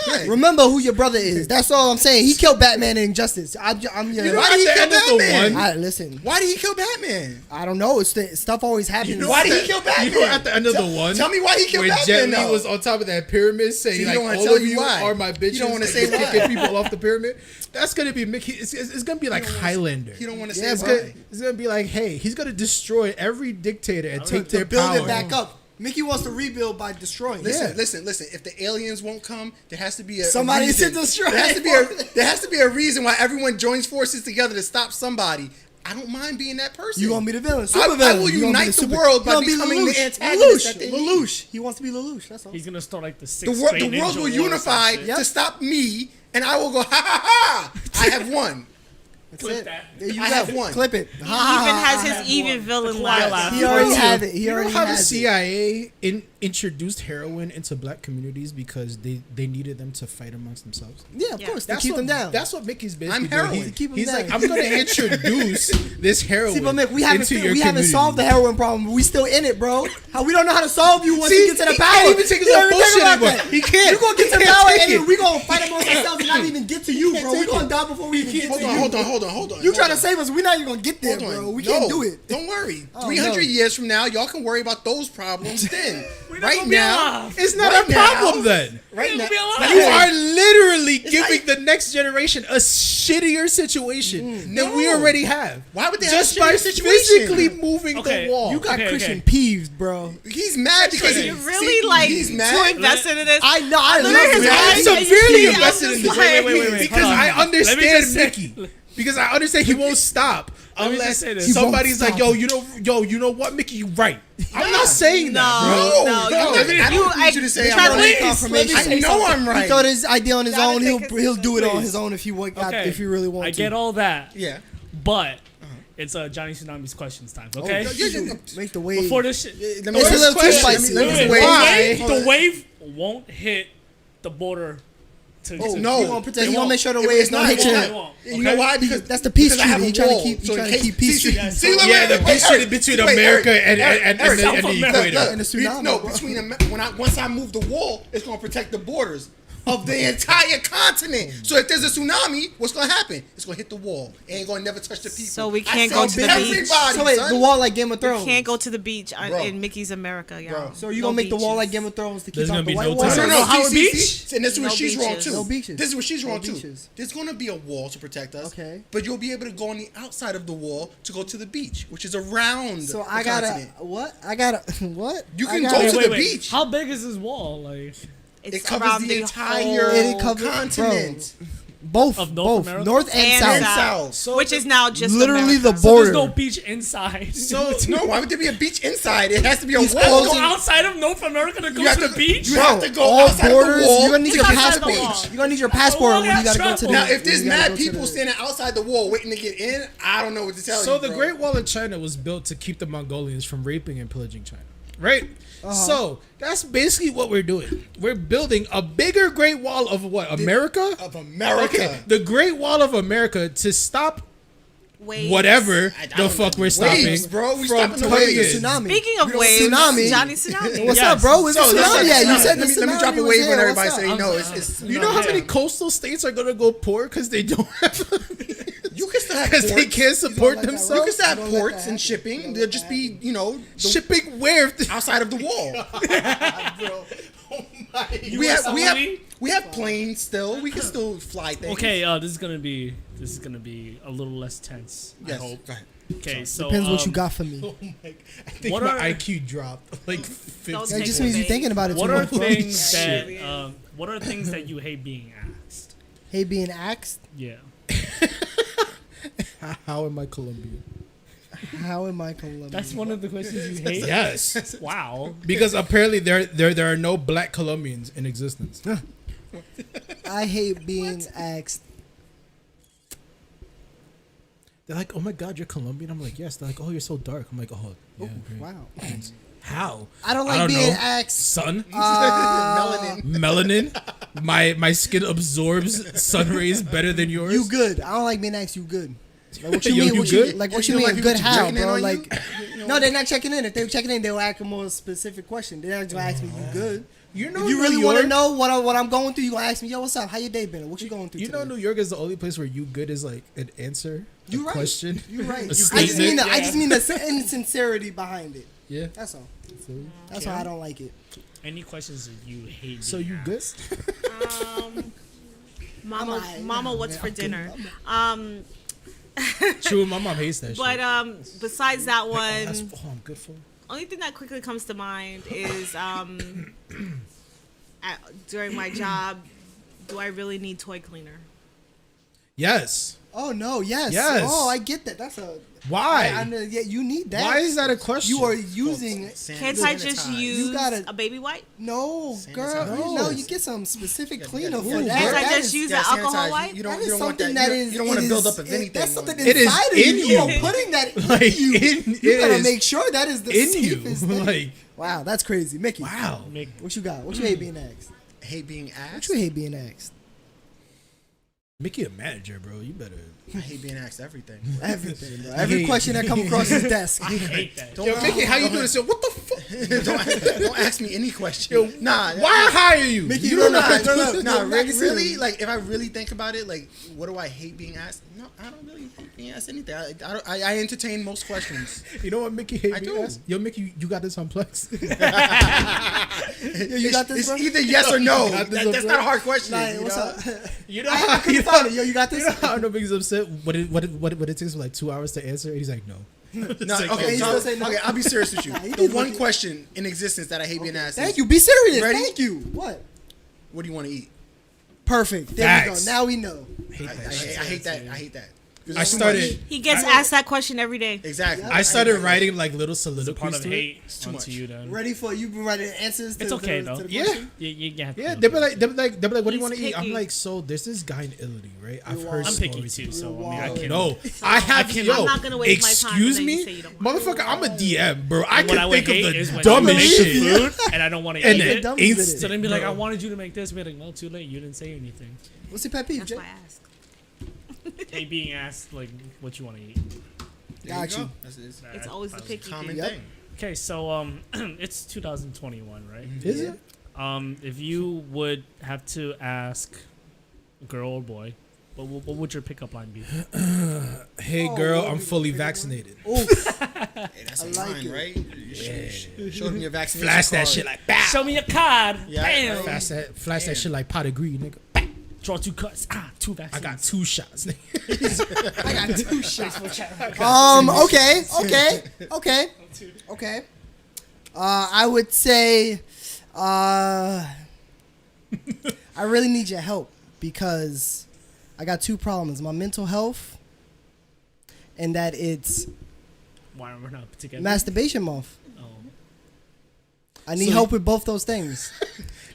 Why?
remember who your brother is. That's all I'm saying. He killed Batman in Injustice. I'm your.
You know,
Why
at
did he
the
kill
end of the
Batman?
one,
Listen,
why did he kill Batman?
I don't know. It's stuff always happens.
Why did he kill Batman?
You know, at the end of the one,
Tell me why he killed
when
Batman.
Jet Li
though.
was on top of that pyramid saying,
So you
like,
don't wanna
all
tell
of
you
you
why.
are my bitches.
You don't wanna
and
say
just
why.
kicking people off the pyramid. That's gonna be Mickey. It's gonna be like Highlander.
He don't want to
Yeah,
say
but-
why.
It's gonna be like, hey, he's gonna destroy every dictator and take
to
their
build
power.
it back up. Mickey wants to rebuild by destroying.
Listen,
Yeah.
listen. If the aliens won't come, there has to be
Somebody
a reason.
to destroy
There has to be
it.
there has to be a reason why everyone joins forces together to stop somebody. I don't mind being that person.
You gonna be the villain?
I will
Supervillain. You gonna
unite
be
the
super-
world
you
by
gonna be
becoming the
Lelouch.
antagonist that they need.
Lelouch. He wants to be Lelouch. That's all.
He's gonna start like the
The
sixth
world
grade
will
ninja war or
unify
some shit.
to stop me, and I will go ha ha ha. I have won.
That's
Clip
it.
that.
There you
I
go.
have one.
Clip it.
He even has his even villain
quiet
laugh.
laugh.
He already had it. He
You know
already
how the
has it.
CIA introduced heroin into black communities because they needed them to fight amongst themselves?
Yeah, of
Yeah.
course. To
That's
keep
what,
them down.
That's what Mickey's basically
I'm
doing.
heroin.
He-
To keep 'em
he's
down.
like, I'm going to introduce this heroin
See, but Mick, we haven't
into your
we haven't
community.
solved the heroin problem. But we still in it, bro. How we don't know how to solve you once
See,
you get to the
he
power.
can't even take his
You
own
don't even
bullshit
think about
anymore.
that.
He can't.
You gonna get
He
to the
can't
power
take
and
it.
then we gonna fight amongst ourselves and not even get to you, bro. We
take
gonna
it.
die before we even get
Hold
to
on,
you.
hold on.
You trying to save us? We're not even gonna get there,
Hold on.
bro. We
No,
can't do it.
Don't worry.
Oh,
300
no.
years from now, y'all can worry about those problems then.
not
Right
gonna be
now,
alive.
It's not
Right
a problem
now.
then.
right
We're
now,
gonna be alive.
You are literally
It's
giving
like-
the next generation a shittier situation than we
No.
already have.
Why would they
Just
have a
by
shittier situation?
physically moving
Okay,
the wall?
You got
Okay,
Christian
okay.
peeved, bro.
He's mad because
You're
Really,
he's
too
mad.
invested in this.
I know. I
Look
love
at his
it.
I'm
eyes. Yeah, you
severely
see, I'm
invested in
just
this.
like-
Wait,
Because
hold on.
I
Let me
understand
just say-
Mickey. Because I understand he won't stop
Let me just
unless
say this.
somebody's
He won't
like,
stop.
you know what, Mickey, you right. I'm not saying that, bro.
No,
No,
no.
I don't need you to say I'm
Charlie,
right.
confirmation.
I know I'm right.
He thought his idea on his
Gotta
own.
take
He'll
his
do it on
please.
his own if he
Okay.
if he really wants
I
to.
get all that.
Yeah.
But it's Johnny Tsunami's questions time. Okay.
Make the wave.
Before this shit,
Let me
It's a
first
little too
question.
spicy.
Let me
wait,
wait.
wait,
Hold
the
on.
wave won't hit the border. To
no.
He gonna protect.
It
He gonna
won't.
make sure the
It-
waves
it's
don't
not-
hit
it
you.
won't.
won't.
You know why? Because
That's the peace
because I have
treaty.
a
He trying to
wall,
keep- he
so
trying
in
to
case-
keep peace
see,
treaty.
see, look,
Yeah, the
wait,
peace
Eric,
treaty between
wait,
America
Eric,
and
Eric,
the
South America.
equator.
And the tsunami,
No,
bro.
once I move the wall, it's gonna protect the borders of the entire continent. So if there's a tsunami, what's gonna happen? It's gonna hit the wall. It ain't gonna never touch the people.
So we
I
can't
tell
go to the
everybody,
beach.
So wait,
son.
the wall like Game of Thrones.
Can't go to the beach
Bro.
in Mickey's America, y'all.
Bro.
So you
No
gonna make the wall
beaches.
like Game of Thrones to keep
There's
out
gonna
the
be
white
no
wall?
time.
No,
Howard
see,
Beach?
and this is where
No
she's wrong
beaches.
too.
No beaches.
This is where she's
No
wrong too.
beaches.
There's gonna be a wall to protect us.
Okay.
But you'll be able to go on the outside of the wall to go to the beach, which is around
So
the
I gotta
continent.
what? I gotta what?
You
I
can
gotta-
go to the beach.
How big is this wall? Like
It's
It covers
around
the entire
whole
It covers-
continent.
both
Of North
both
America?
north and
and
south.
south,
south.
which is now just
Literally
America.
the
so
border.
there's no beach inside.
So no, why would there be a beach inside? It has to be a
He's
wall.
closing-
Go outside of North America to go
You have
to the
to-
beach.
you have to go
all
outside of the
borders.
wall
You're gonna need
to
your
get to the
passport.
beach.
You're gonna need your passport when you gotta go to the.
Now, if there's
you gotta
mad
go to
people
the-
standing outside the wall waiting to get in, I don't know what to tell you.
So the
bro.
Great Wall of China was built to keep the Mongolians from raping and pillaging China, right? So that's basically what we're doing. We're building a bigger Great Wall of what? America?
of America.
Okay, the Great Wall of America to stop
Waves.
whatever
I
the
don't
fuck
know.
we're stopping
Waves, bro. We
from
stopping the
coming
waves.
in.
Tsunami.
Speaking of
You know,
waves,
tsunami.
Johnny Tsunami.
What's
Yes.
up, bro? It's a
So let's
tsunami.
not-
Yeah, you
let
said
me-
the
let me drop a
tsunami was
wave
here.
when everybody
What's
say
up?
no. It's
You know how many coastal states are gonna go poor because they don't have
you can still have
because they
ports.
can't support
like that,
You
themselves.
can still have
Don't let
ports
that
and
happen.
shipping.
Don't
They'll
let
just
that
be,
Shipping where?
outside of the wall.
You
we
want
have
somebody?
we have planes still. We can still fly things.
Okay, this is gonna be a little less tense.
Yes.
I hope.
Go ahead.
Okay, so
Depends what you got for me.
I think
What
my
are-
IQ dropped like 15.
Don't
That
take
just
it,
means you're
babe.
thinking about it
What
too
are
much. bro.
things that what are things that you hate being asked?
Hey, being asked,
Yeah.
How am I Colombian?
how am I Colombian?
That's one of the questions you hate.
Yes,
Wow.
because apparently there are no black Colombians in existence.
I hate being asked.
They're like, oh my God, you're Colombian. I'm like, yes. They're like, oh, you're so dark. I'm like, oh, yeah. Great.
Wow.
How?
I don't like being asked.
Sun?
Melanin.
Melanin? My skin absorbs sun rays better than yours?
You good. I don't like being asked you good. Like, what you
Yo,
mean?
you
What
good?
you, like, what
You
you
don't
mean?
like
Good
people
how,
checking in
bro?
on
Like,
you?
no, they're not checking in. If they were checking in, they will ask a more specific question. They're not gonna ask me, "You good?"
You know,
If you
New
really want to
York-
know what I'm going through, you gonna ask me, "Yo, what's up? How your day been? What you going through?"
You know,
today?
New York is the only place where you good is like an answer,
You
a
right.
question.
You're right.
a
I just
statement.
mean I just mean the insincerity behind it.
Yeah.
That's all. That's why I don't like it.
Any questions that you hate?
So
being
you
asked?
good?
Mama, what's for dinner?
True, my mom hates that shit.
But besides that one,
That's all I'm good for.
only thing that quickly comes to mind is during my job, do I really need toy cleaner?
Yes.
Oh no! Yes.
Yes.
Oh, I get that. That's a.
Why?
Yeah, you need that.
Why is that a question?
You are using.
Can't I just use
gotta-
a baby wipe?
No, girl.
No.
No, you get some specific cleaner for
Ooh,
that.
Can't I
That
just
is-
use
Yeah,
an alcohol
sanitize.
wipe?
You
That
don't
is
want
something
that.
that is.
You don't want
it
to build
is-
up of anything.
That's something
It is
inside of
in
you.
you.
You're putting that in
Like,
you.
it
You gotta
is
make sure that is the
in you.
safest thing.
Like,
Wow, that's crazy, Mickey.
wow.
Make
What you got? What you hate being asked?
hate being
What
asked.
you hate being asked?
Mickey a manager, bro. You better.
I hate being asked everything.
Everything, bro. Every question that come across his desk.
I hate that.
Don't,
Yo, Mickey, how you doing this? Yo, what the fuck?
don't ask me any question. Nah.
Why hire you?
Mickey,
you
no,
don't
no,
know how to
no,
do
no.
this.
Nah,
Yo, Maggie
really,
said-
like if I really think about it, like what do I hate being asked? No, I don't really hate being asked anything. I entertain most questions.
You know what Mickey hate
I
being
do.
asked? Yo, Mickey, you got this on Plex?
Yo, you got this,
It's
bro?
either yes or no.
got this,
That's
bro?
not a hard question.
Nah,
you
what's
know?
up?
You know
I
how
couldn't find it. Yo, you got this?
You know how I know Mickey's upset what it takes for like 2 hours to answer? And he's like, no.
No,
Okay,
okay,
you
so,
still say no?
okay, I'll be serious with you.
Nah, you
The
did
one
look it.
question in existence that I hate being asked
Thank
is,
you. Be serious.
Ready?
Thank you. What?
what do you want to eat?
Perfect. There
Facts.
we go. Now we know.
I hate that. I hate that. 'Cause
I
there's too
started.
much.
He gets asked that question every day.
Exactly.
I started
hate that.
writing like little
It's a part
soliloquies
of
to it.
hate
too
onto
much.
you then.
Ready for you? Been writing answers.
It's
to
okay,
the,
though.
To the
Yeah.
question?
You have to
Yeah,
do
they'll be
it.
like, what do you
He's
want to eat? I'm
picky.
like, so there's this guy in Italy, right? I've
You're
heard
wild.
I'm picky
stories.
too, so
You're
I mean, I
wild.
can.
No, I have.
can-
Yo,
I'm not gonna waste my time,
excuse
and then you
me,
say you don't want
motherfucker. I'm a DM, bro. I
And what I
can
would
think
hate
of
is
the
when
dumbest
you make
shit.
the food and I don't want to
And
eat
then
it.
dumb with it.
instant,
So then be like,
bro.
I wanted you to make this. Be like, no, too late. You didn't say anything.
What's your pet peeve,
That's
Jay?
why I asked.
Hate being asked like what you want to eat.
There
Got
go.
you.
It's always the picky
Common
thing.
Yep.
thing.
Okay, so it's 2021, right?
Is it?
If you would have to ask a girl or boy, what would your pickup line be?
Hey,
Oh,
girl,
what
I'm
we
fully
gonna pick
vaccinated.
Oof.
Hey, that's
I
a
like
line,
it.
right? You show them your vaccination
Flash that
card.
shit like bow.
Show me a card.
Yeah,
Bam.
right.
Flash that shit like pot of greed, nigga.
Draw 2 cuts. 2
I
vaccines.
got 2 shots. Nigga.
I got 2 shots. Okay. I would say, I really need your help because I got 2 problems: my mental health, and that it's
Why are we not together?
masturbation month.
Oh.
I need
So-
help with both those things.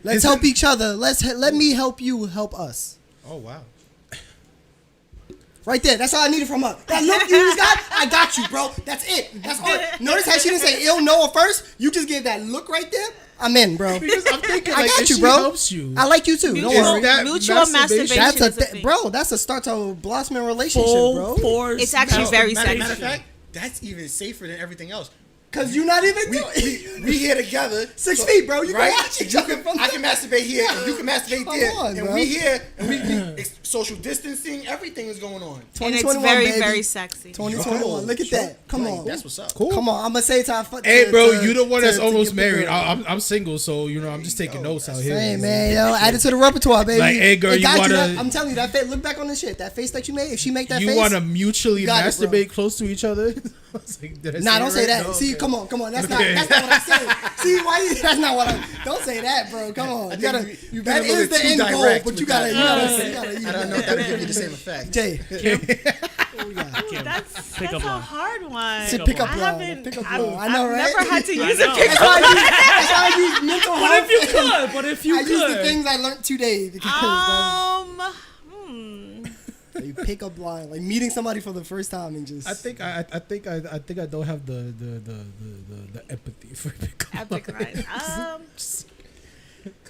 Let's help each other. Let me help you help us.
Oh wow.
Right there. That's all I needed from her. That look you just got, I got you, bro. That's it. That's all. Notice how she didn't say ill no at first. You just gave that look right there. I'm in, bro.
Because I'm thinking,
I
like,
got
if
you,
she
bro.
helps you.
I like you too. Don't
Mutual,
worry.
that
mutual
masturbation-
masturbation
That's
is a thing.
bro. That's a start to a blossoming relationship,
Full
bro.
force.
It's actually very
masturbation.
Matter of fact, that's even safer than everything else.
Cause you're not even doing it.
We here together.
6 feet, bro. You
Right?
can watch each other from
I can masturbate here, and you can masturbate
Come
there,
on,
and
bro.
we here, and it's social distancing. Everything is going on.
And it's
2021,
very,
baby.
very sexy.
2021. Look at that. Come
Like,
on.
that's what's up.
Cool.
Come on. I'm gonna say time.
Hey, bro, you the one that's almost married. I'm single, so you know I'm just taking notes out here.
Hey man, yo, add it to the repertoire, baby.
Like, hey, girl,
It
you
got
wanna-
that- I'm telling you, that face. Look back on this shit. That face that you made. If she make that
You
face,
want to mutually
got it, bro.
masturbate close to each other? I was like, did I
Nah,
it
don't say
right?
that.
No,
See,
okay.
come on. That's
Okay.
not what I said. See, why you? That's not what I. Don't say that, bro. Come on. You
think
gotta.
you've been
That
a little
is the
bit too
end goal,
direct
but you
with
gotta. You
that.
gotta.
I don't know if that'll give you the same effect.
Jay,
Kim,
That's
pick up
a
line.
hard one.
It's a pickup
I
line.
haven't.
Pickup
I've,
line. I know,
I've
right?
never had to
I
use a
know.
pickup
that's why
line.
I use mental
But
health.
if you could, but if you
I use the
could.
things I learned today because.
Hmm.
You pick up line, like meeting somebody for the first time and just.
I think I don't have the empathy for pickup
Epic lines.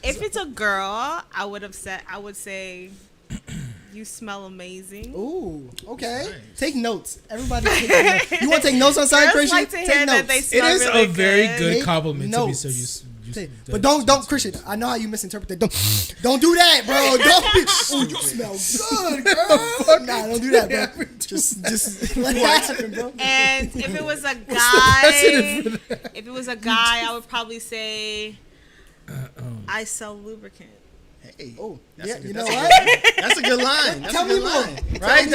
If it's a girl, I would say, you smell amazing.
Ooh, okay. Nice. Take notes. Everybody take notes. You want to take notes on something, Christian?
Like to hear
take
that
notes.
they
It
smell
is
really
a very good
Take
compliment to me.
notes.
So you
but don't Christian. I know how you misinterpret that. Don't do that, bro. Don't be. Oh, you smell good, girl. Nah, don't do that, bro. Just let it happen, bro.
And if it was a guy, I would probably say, I sell lubricant.
Hey,
Yeah, you know what?
That's a good line. That's
Tell
a good
me more.
line, right?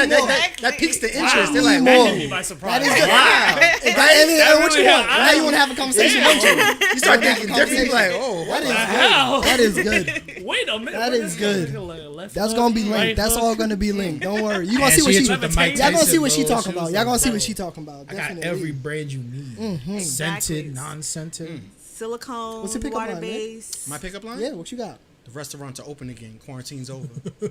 That piques the interest. They're like,
That
more.
hit me by surprise.
That is good.
wow.
And what you
really-
want? Now you want to have a conversation, don't you?
You start thinking different. Like, oh,
That is
Hell.
good. That is good.
Wait a minute.
That
what
is good.
Left
That's
hook,
gonna be
right
linked. That's
hook.
all gonna be linked. Don't worry. You gonna
Yeah,
see what
she
she.
hit with the Mike
Y'all gonna see
Tyson,
what she
bro.
talking
She
about.
was
Y'all gonna
like,
see what
bro,
she talking about.
I got
Definitely.
every brand you need.
Exactly.
Scented, non-scented.
Silicone,
What's your pickup line, man?
water-based.
my pickup line?
Yeah, what you got?
The restaurants are open again. Quarantine's over.
Bing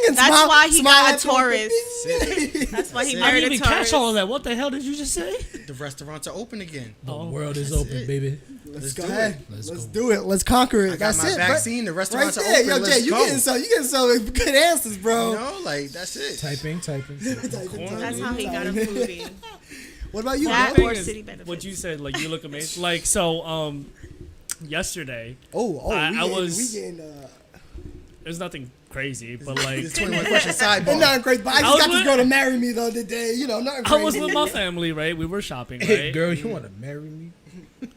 and
That's
smile-
why he
smile
got a
at you.
Taurus.
Bing.
That's why he
I
I
married
didn't
a
even catch
Taurus.
all of that. What the hell did you just say?
The restaurants are open again.
The
Oh,
world is
that's
open,
it.
baby.
Let's
do
go
it.
ahead.
Let's
Let's
go.
do it. Let's conquer it.
I got
That's
my
it.
vaccine. The
Right
restaurants are
there,
open.
yo,
Let's
Jay, you
go.
getting some good answers, bro.
You know, like that's it.
Typing.
That's how he got a movie.
What about you,
That
bro?
or
Thing is,
city benefits.
what you said, like you look amazing. Like so, yesterday
We
was-
getting
there's nothing crazy, but like
It's 21 question sidebar.
It's nothing crazy, but I
I
just
was
got this
with-
girl to marry me the other day. You know, nothing
I
crazy.
was with my family, right? We were shopping,
Hey,
right?
girl, you want to marry me?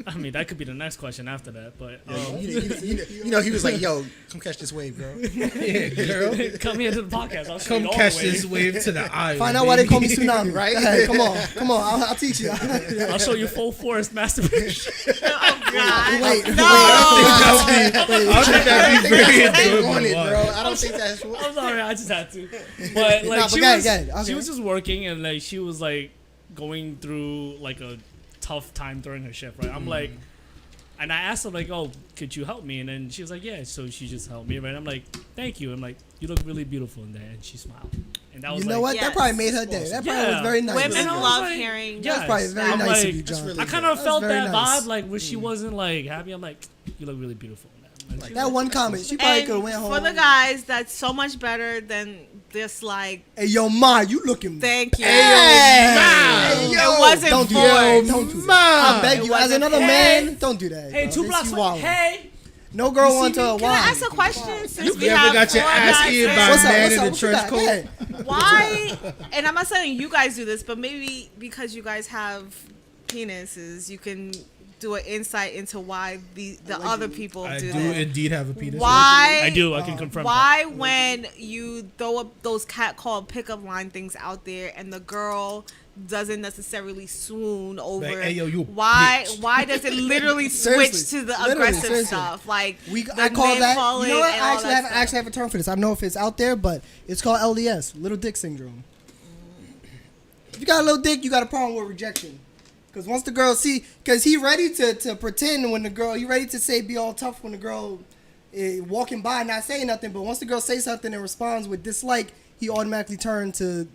I mean, that could be the next question after that, but
You know, he was like, "Yo, come catch this wave, girl."
Yeah, girl.
come here to the podcast. I'll show
Come
you all
catch
the way.
this wave to the eye.
Find out why they call me
baby.
Tsunami,
Right?
Go ahead, come on. I'll teach you.
I'll show you full forest masturbation.
Oh God!
Wait,
No.
I think that'd be very
Take on
enjoyable.
it, bro. I don't think that's what.
I'm sorry, I just had to. But like
Nah,
she
but go
was,
ahead, okay.
she was just working and like she was like going through like a tough time during her shift, right? I'm like, and I asked her like, "Oh, could you help me?" And then she was like, "Yeah." So she just helped me, right? I'm like, "Thank you." I'm like, "You look really beautiful in there," and she smiled. And that was
You know
like,
what?
Yes.
That probably made her day. That probably was very nice.
Women
And I was
love
like,
hearing.
yeah,
That's probably very
I'm
nice
like-
of you,
That's
John.
really
I kind of
That's
felt
very
that
nice.
vibe, like where she wasn't like happy. I'm like, "You look really beautiful in that." And she was
That
like,
one comment, she probably
And
could have went home.
for the guys, that's so much better than this. Like,
Hey, yo, Ma, you looking
thank you.
Hey,
It wasn't
don't do
forced.
that. Don't do that. I beg
It
you, as
wasn't
another
forced.
man, don't do that.
"Hey,
bro.
2
This
blocks
you
away.
wildin'.
Hey."
No girl wants to
Can I ask a question? Since we
You ever
have
got your
four
ass
guys
eaten
here?
by
What's
a
up?
man
What's
in
up?
a
What you
trench
got?
coat?
Hey.
Why? And I'm not saying you guys do this, but maybe because you guys have penises, you can do an insight into why the other people
I
do
do
this.
indeed have a penis.
Why?
I do. I can confirm.
Why, when you throw up those catcall pickup line things out there, and the girl doesn't necessarily swoon over?
Like, hey, yo, you
why?
bitch.
Why does it literally
Seriously.
switch to the
Literally,
aggressive
seriously.
stuff? Like
I call
men
that.
falling
You know what?
and
I
all
actually
that
have
stuff.
actually have a term for this. I don't know if it's out there, but it's called LDS, little dick syndrome. If you got a little dick, you got a problem with rejection. Because once the girl because he ready to pretend when the girl, he ready to say be all tough when the girl walking by not saying nothing. But once the girl says something and responds with dislike, he automatically turns to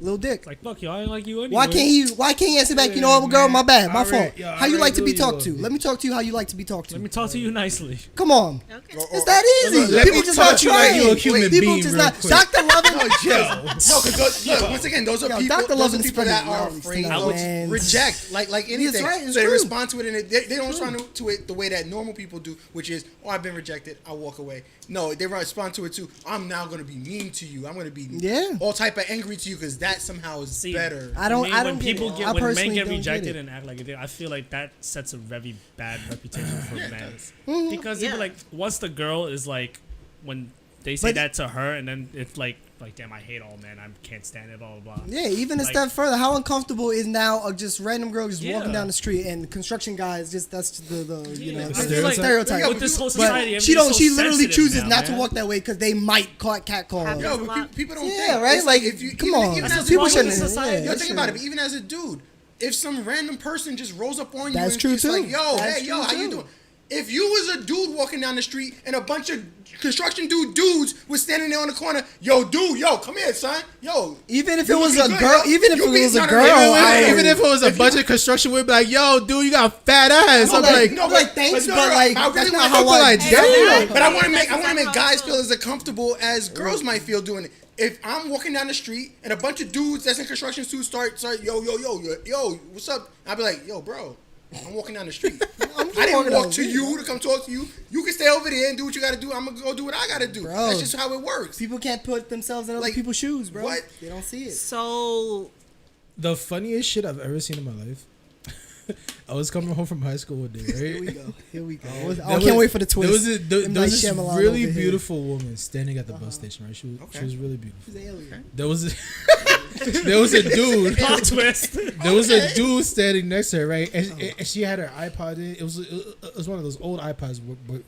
little dick.
Like, fuck you, I ain't like you anyway.
Why can't he answer back? You know what, girl? My bad, my fault. How you like to be talked to? Let me talk to you how you like to be talked to.
Let me talk to you nicely.
Come on.
Okay.
It's that easy.
Let
People
me
just
talk
not
to you like
trying.
you a human
People
being
just
real
not.
quick.
Dr. Lovin.
No, because look, once again, those are
Yo,
people.
Dr.
Those
Lovin
are
is
people that
spreading
are
knowledge
afraid
tonight,
to
man.
reject, like anything.
right, it's
So they
true.
respond to it, and they don't respond to it the way that normal people do, which is, "Oh, I've been rejected. I'll walk away." No, they respond to it too. I'm now going to be mean to you. I'm going to be all type of angry to you because that somehow is better.
I don't
when
get
people
it.
get
I
when men
personally
get
don't
rejected
get it.
and act like it, I feel like that sets a very bad reputation for men.
Mm-hmm.
Because
Yeah.
people like once the girl is like when they say
But-
that to her and then it's like damn, I hate all men, I can't stand it, blah blah blah.
Yeah, even a
Like-
step further, how uncomfortable is now just random girl just walking
Yeah.
down the street and construction guys that's the you know
I feel like
stereotype.
with this whole
But
society,
she
everybody's
she
so
literally
sensitive
chooses
now,
not to
man.
walk that way because they might catcall her.
Happens
Yo,
a
but
lot.
people don't
Yeah,
think.
right?
It's
Like,
if you,
come
even,
on.
even
That's
as
people
a dude,
shouldn't.
society.
Yeah,
yo,
that's
think
true.
about it. But even as a dude, if some random person just rolls up on you
That's
and
true,
just
too.
like, "Yo,
That's
hey, yo,
true,
how you
too.
doing?" If you was a dude walking down the street and a bunch of construction dudes was standing there on the corner, yo, dude, yo, come here, son, yo.
Even if it was a girl, even if it was a girl,
even if it was a bunch of construction, we'd be like, yo, dude, you got a fat ass. I'm like,
no, like thanks, but like that's not how
I
I.
But I want to make guys feel as comfortable as girls might feel doing it. If I'm walking down the street and a bunch of dudes that's in construction suits start yo, what's up? I'll be like, yo, bro, I'm walking down the street. I didn't walk to you to come talk to you. You can stay over there and do what you got to do. I'm going to go do what I got to do. Bro, that's just how it works.
People can't put themselves in other people's shoes, bro.
What?
They don't see it.
So,
the funniest shit I've ever seen in my life. I was coming home from high school one day, right?
Here we go. I can't wait for the twist.
There was this really beautiful woman standing at the bus station, right? She was really beautiful.
She's an alien.
There was a dude.
Plot twist.
There was a dude standing next to her, right? And she had her iPod in. It was one of those old iPods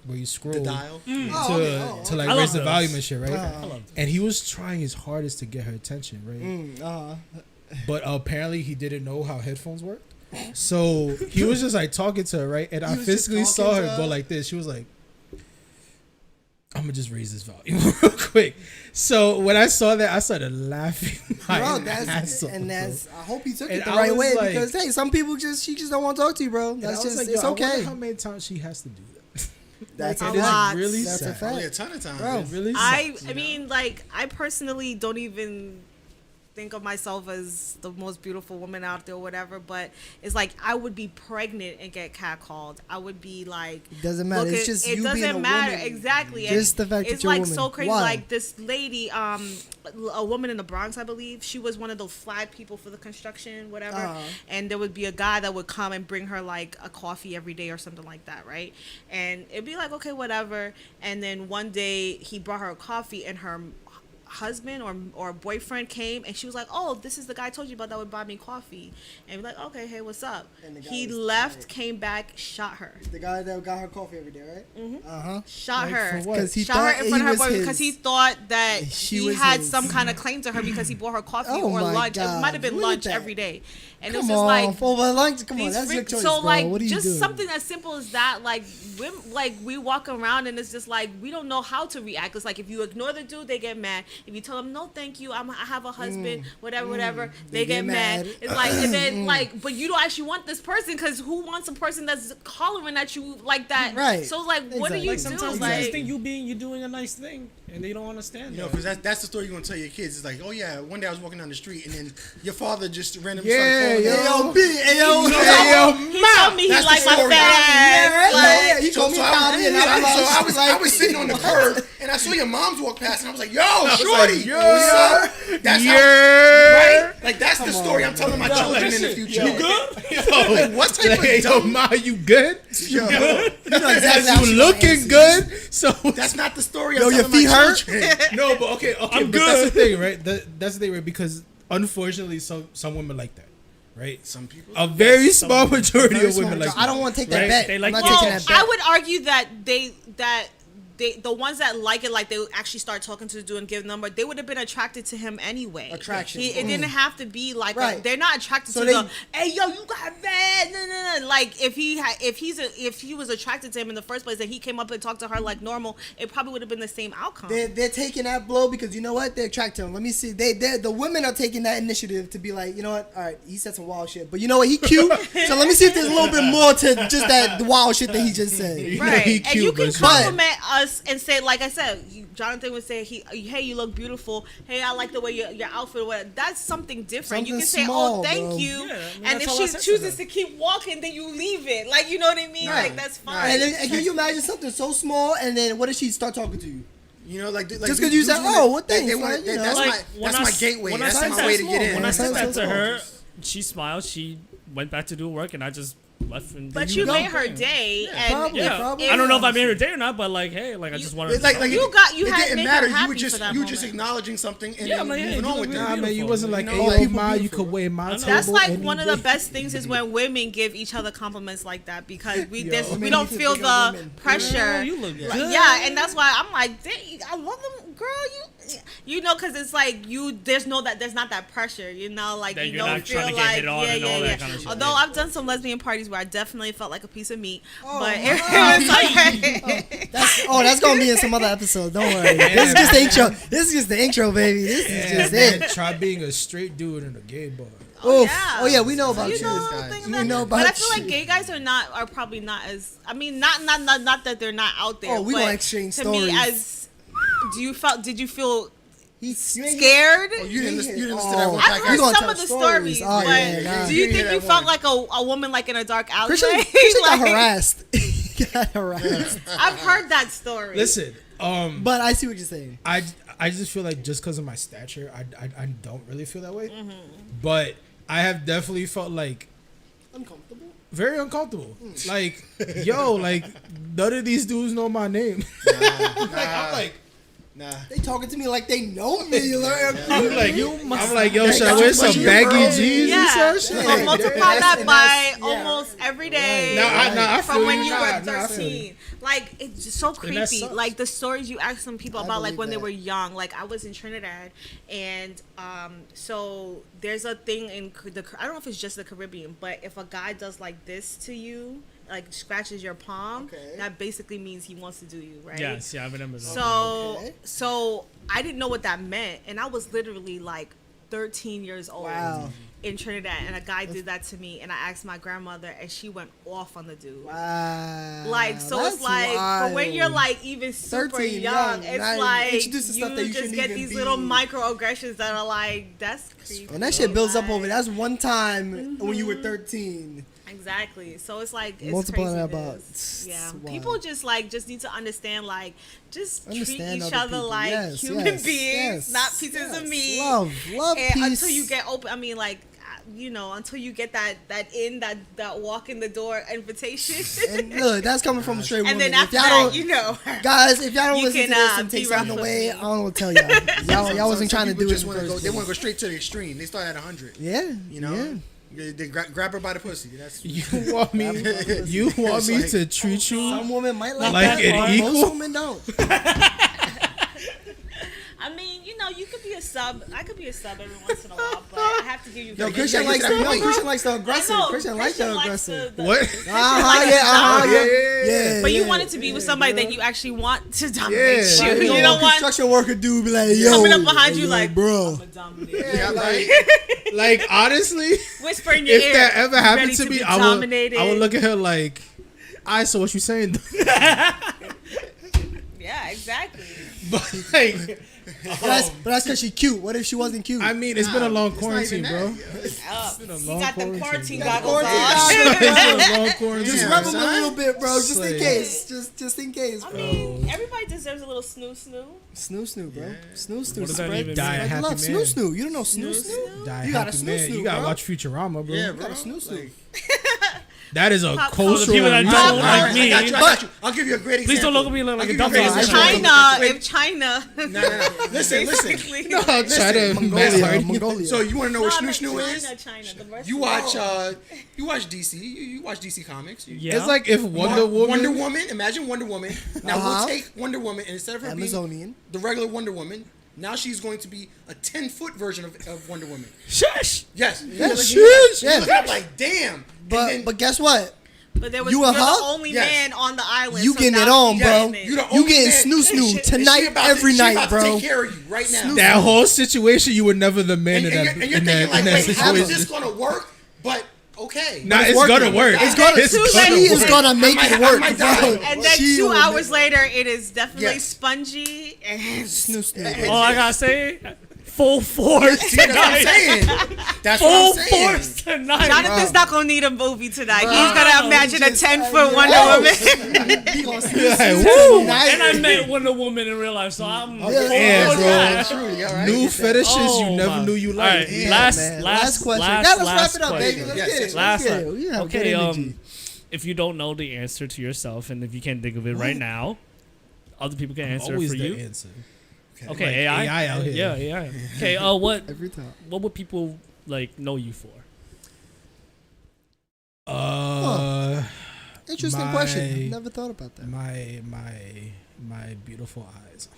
where you scroll
the dial
to like raise the volume and shit, right? And he was trying his hardest to get her attention, right? But apparently he didn't know how headphones work. So he was just like talking to her, right? And I physically saw her go like this. She was like, I'm gonna just raise this volume real quick. So when I saw that, I started laughing.
Bro, I hope he took it the right way, because hey, some people she just don't want to talk to you, bro. That's just
like,
it's okay.
I wonder how many times she has to do that.
That's
a lot.
Really
That's
sad.
a fact.
A ton of times.
Bro,
really
I
sucks,
mean, like, I personally don't even think of myself as the most beautiful woman out there or whatever, but it's like I would be pregnant and get catcalled. I would be like,
it doesn't matter. It's just
it
you
doesn't
being a
matter.
woman.
Exactly.
Just the fact
it's
that you're
like
a woman.
so crazy.
Why?
Like this lady, a woman in the Bronx, I believe. She was one of those flag people for the construction, whatever. And there would be a guy that would come and bring her like a coffee every day or something like that, right? And it'd be like, okay, whatever. And then one day he brought her a coffee, and her husband or boyfriend came, and she was like, oh, this is the guy I told you about that would buy me coffee. And we're like, okay, hey, what's up? He left, came back, shot her.
The guy that got her coffee every day, right?
Mm-hmm. Shot her.
Because he
shot her in front of her boyfriend because he thought that he had
his.
some kind of claim to her because he bought her coffee
Oh
or
my
lunch.
God.
It might have been
Look
lunch
at that.
every day. And
Come
it was just
on,
like,
for lunch. Come on,
these
that's your
freak-
choice,
so
bro.
like
What are you
just
doing?
something as simple as that, like we walk around and it's just like we don't know how to react. It's like if you ignore the dude, they get mad. If you tell them no thank you, I have a husband, whatever, they get mad. It's like, and then like, but you don't actually want this person, because who wants a person that's hollering at you like that?
Right.
So like, what do you
Like
do?
sometimes
Like,
they just think you doing a nice thing, and they don't understand.
You know, because that's the story you're gonna tell your kids. It's like, oh yeah, one day I was walking down the street and then your father just randomly started calling me.
he told me he liked my fat ass.
He told me about it, and
I was sitting on the curb and I saw your moms walk past and I was like, yo, shorty, what's up? That's how, right? Like that's the story I'm telling my children in the future.
You good?
Like, what type of dumb?
Ma, you good?
Yo,
You know exactly how
You
she
looking
answers.
good? So
that's not the story.
Yo,
I'm
your
telling
feet
my
hurt?
children.
no, but okay,
I'm
but that's the
good.
thing, right? That's the thing, right? Because unfortunately, some women like that, right?
Some people.
A very small majority of women like that.
I don't want to take that
Right?
bet.
They
I'm
like
not
well,
taking that bet.
I would argue that the ones that like it, like they would actually start talking to the dude and give number, they would have been attracted to him anyway.
Attraction.
It didn't have to be like
Right.
they're not attracted
So
to
they-
the hey yo you got bad no. Like if he was attracted to him in the first place and he came up and talked to her like normal, it probably would have been the same outcome.
They're taking that blow because you know what? They're attracted to him. Let me see. The women are taking that initiative to be like, you know what? All right, he said some wild shit, but you know what? He cute. So let me see if there's a little bit more to just that wild shit that he just said.
Right,
he
and you
cute,
can
but-
compliment us and say, like I said, Jonathan would say, hey, you look beautiful. Hey, I like the way your outfit. Or whatever. That's something different. You
Something
can say,
small,
oh, thank
bro.
you.
Yeah, I mean,
and
that's
if
all I
she
said to
chooses
them.
to keep walking, then you leave it. Like, you know what I mean?
Right.
Like, that's fine.
And can you imagine something so small and then what if she start talking to you?
You know, like
Just 'cause you said, oh, what thanks,
want,
you know.
that's
Like,
my
when I
gateway.
when I
That's
said
my
that
way to get in.
When I said that
That's
to
so
her, she smiled. She went back to do work, and I just left. And
But
you
you
go.
made her day. and
probably.
yeah,
Probably.
I don't know if I made her day or not, but like, hey, like I just wanted.
It's like
to
You
it
had
didn't
made
matter.
her
You
happy
were just
for that
you were just
moment.
acknowleding something and
Yeah,
then
I'm like,
moving
hey,
on
you
with
look
that.
Nah, man, you
beautiful.
wasn't like,
You
hey,
know,
yo,
like,
ma, you
beautiful.
could weigh my table.
That's like
any
one of the
day.
best things is when women give each other compliments like that because we
Women
we
need
don't
to
feel
think of
the
women.
pressure.
you look good.
Yeah, and that's why I'm like, dang, I love them girl, you know, because it's like there's not that pressure, you know, like
that
you
you're
don't
not
feel
trying to
like
get hit on and all that kind of shit.
Although I've done some lesbian parties where I definitely felt like a piece of meat, but
my
it was like,
that's gonna be in some other episode. Don't worry. This is just the intro. This is just the intro, baby. This is just it.
Try being a straight dude in a gay bar.
Oh yeah, we know about you.
We know about but I feel like gay guys are probably not as. I mean, not that they're not out there.
Oh, we gonna exchange stories.
To me, did you feel scared?
Oh, you didn't listen to that one.
I've heard some of the stories,
oh,
but
yeah,
do you think you felt like a woman like in a dark alleyway?
Christian got harassed. Got harassed.
I've heard that story.
Listen,
but I see what you're saying.
I just feel like just because of my stature, I don't really feel that way. But I have definitely felt like
Uncomfortable.
Very uncomfortable. Like, yo, like none of these dudes know my name. I'm like.
Nah.
They talking to me like they know me.
I'm like, yo, should I wear some baggy jeans and stuff?
But multiply that by almost every day
I
from when you were 13. Like, it's just so creepy. Like, the stories you ask some people about, like, when they were young. Like, I was in Trinidad, and so there's a thing in I don't know if it's just the Caribbean, but if a guy does like this to you, like scratches your palm, that basically means he wants to do you, right?
Yes, yeah, I remember that.
So I didn't know what that meant, and I was literally like 13 years old in Trinidad, and a guy did that to me, and I asked my grandmother, and she went off on the dude.
Wow.
Like, so it's like, but when you're like even super young, it's like you just get these little microaggressions that are like, that's creepy.
And that shit builds up over. That's one time when you were 13.
Exactly. So it's like it's
multiply
crazy.
that about.
Yeah. People just need to understand, like, just treat each other like human beings, not pieces of meat.
Love,
and
peace.
Until you get open. I mean, like, you know, until you get that walk in the door invitation.
And look, that's coming from a straight woman.
And then after that, you know,
guys, if y'all don't listen to this and take something away, I don't know what to tell y'all. Y'all wasn't trying to do it.
They want to go straight to the extreme. They start at 100.
Yeah,
you know. Yeah. They grab her by the pussy. That's
you want me to treat you
some women might like
an equal.
Most women don't.
I mean, you know, you could be a sub. I could be a sub every once in a while, but I have to give you.
Christian likes the aggressive. Christian likes the aggressive.
What?
Yeah.
But you want it to be with somebody that you actually want to dominate you. You don't want
construction worker dude be like, yo,
coming up behind you like,
bro.
I'm a dominator.
Like honestly,
whisper in your ear.
If that ever happened to me, I would look at her like, so what you saying?
Yeah, exactly.
But like,
that's because she's cute. What if she wasn't cute?
I mean, it's been a long quarantine, bro.
He got the quarantine goggles on.
Just rub him a little bit, bro. Just in case. Just in case, bro.
I mean, everybody deserves a little snoo,
bro.
Yeah.
Snoo.
What does that even mean?
Love snoo. You don't know snoo? You got a snoo,
You gotta watch Futurama, bro.
Yeah, bro. You got a snoo.
that is a cultural.
People that don't like me.
I got you. I'll give you a great example.
Please don't look at me like a
dumbass.
China.
No. Listen.
Mongolia.
So you want to know what snoo is?
China.
You watch DC. You watch DC Comics.
Yeah.
It's like if Wonder Woman.
Imagine Wonder Woman. Now we'll take Wonder Woman, and instead of her being the regular Wonder Woman, now she's going to be a 10-foot version of Wonder Woman.
Shush.
Yes.
Yes.
Like damn.
But guess what?
But you're the only man on the island.
You getting it on, bro. You getting snoo tonight, every night, bro.
Take care of you right now.
That whole situation, you were never the man in that situation.
How is this gonna work? But okay.
Nah, it's gonna work.
She is gonna make it work, bro.
And then 2 hours later, it is definitely spongy and
snoo.
All I gotta say, full force tonight.
That's what I'm saying. That's what I'm saying.
Full force tonight.
Jonathan's not gonna need a movie tonight. He's gonna imagine a 10-foot Wonder Woman.
He gonna
and I met Wonder Woman in real life, so I'm
bro. New fetishes you never knew you liked.
Last question.
Let's wrap it up, baby. Let's get it.
Okay. If you don't know the answer to yourself, and if you can't think of it right now, other people can answer it for you.
Answer.
Okay, like AI
out here.
Yeah, AI. Okay, what
every time.
What would people like know you for?
Interesting question. Never thought about that.
My beautiful eyes.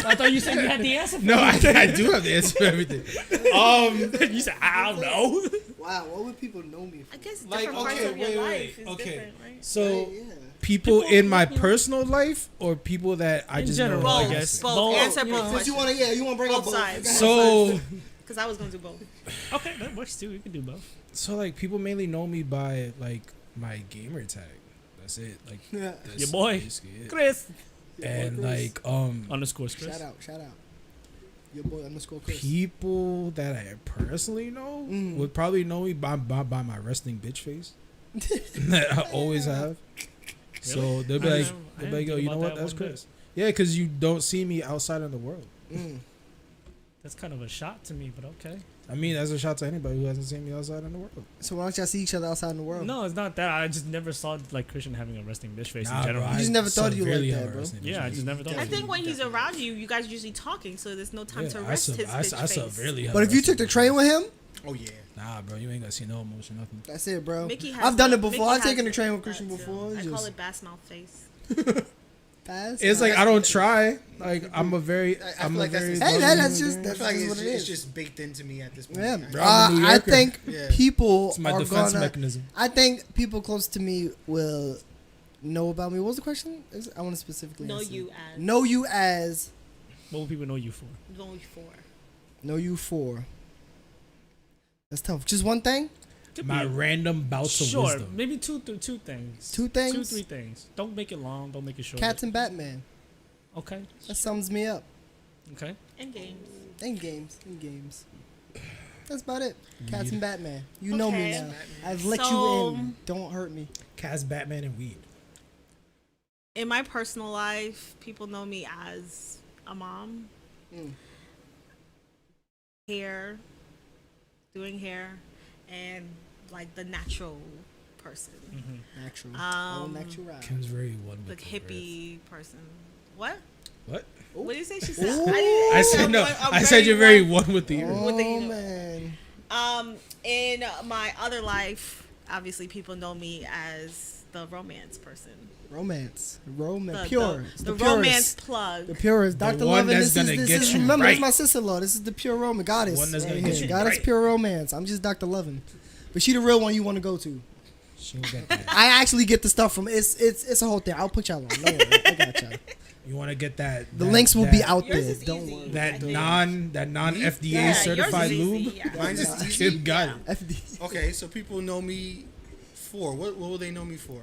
I thought you said you had the answer for
No, I do have the answer for everything.
You said, I don't know.
Wow, what would people know me for?
I guess
Like,
different parts
okay,
of your
wait,
life is
okay.
different, right?
So,
Yeah.
people
People,
in my
you know-
personal life or people that I
In
just
general,
know?
I
Both,
guess.
both.
Both.
Answer
You
both
know.
Since you
questions.
want to bring up
Both sides.
So,
Because I was going to do both.
Okay, that works too. We can do both.
like people mainly know me by like my gamer tag. That's it. Like
Yeah.
that's
Your boy.
basically it.
Chris.
And like
Underscores Chris.
Shout out. Your boy _Chris.
people that I personally know would probably know me by my resting bitch face that I always have. So
Really?
they'll be
I
like,
didn't- I
yo,
didn't
you
think
know
about
what?
that
That's
one bit.
Chris. Yeah, because you don't see me outside in the world.
That's kind of a shot to me, but okay.
I mean, that's a shot to anybody who hasn't seen me outside in the world.
So why don't y'all see each other outside in the world?
No, it's not that. I just never saw like Christian having a resting bitch face
Nah,
in general.
bro,
You
I
just never thought of you like
severely
that,
have a
bro.
resting bitch
Yeah, I
face.
just never thought.
I
of
think
it.
when he's around you, you guys usually talking, so there's no time to
I
rest his
I
bitch face.
severely have
But
a
if you
resting
took the
bitch
train
face.
with him,
Oh yeah.
Nah, bro, you ain't gonna see no emotion, nothing.
that's it, bro.
Mickey has
I've done
that-
it before.
Mickey
I've
has
taken the train with
that
Christian
too.
before. It's
I call
just
it bass mouth face.
fast.
It's like I don't try. Like I'm a very,
I feel
I'm
like
a
that's
very.
the-
Hey,
loving
that's
human
just
being.
I feel like
This is
it's,
what it
it's
is.
just baked into me at this point.
Yeah,
Bro, I'm a New
I
Yorker.
think
Yeah.
people
It's my
are
defense
gonna.
mechanism.
I think people close to me will know about me. What was the question? I want to specifically
Know
answer.
you as.
Know you as.
What will people know you for?
Know you for.
Know you for. That's tough. Just one thing.
Could
My
be-
random bouts of
Sure,
wisdom.
maybe two things.
Two things?
2-3 things. Don't make it long. Don't make it short.
Cats and Batman.
Okay.
That sums me up.
Okay.
And games.
In games. That's about it. Cats and Batman. You know me
Okay.
now. I've let you
So-
in. Don't hurt me.
Cats, Batman, and weed.
In my personal life, people know me as a mom. Hair. Doing hair. And like the natural person.
Natural.
Um,
natural.
Kim's very one
The
with the
hippie person. What?
What?
What did you say? She said.
I said no. I said you're very one with the earth.
With the
Oh
universe.
man.
In my other life, obviously people know me as the romance person.
Romance.
The,
Pure.
the
purest.
romance plug.
The purest. Dr.
one
Lovin,
that's
this
gonna
is
get you
remember,
right.
it's my sister-in-law. This is the pure romance goddess.
One that's
right
gonna get
here.
you
Goddess
right.
pure romance. I'm just Dr. Lovin. But she the real one you want to go to.
She don't get that.
I actually get the stuff from it's a whole thing. I'll put y'all on. Don't worry. I got y'all.
You want to get that?
The
that-
links will
that-
be out
Yours
there.
is
Don't
easy.
worry.
That
I think.
non FDA
Yeah, yours is
certified
easy,
lube.
yeah.
Mine's just easy.
Kim got it.
FD.
Okay, so people know me for what? What will they know me for?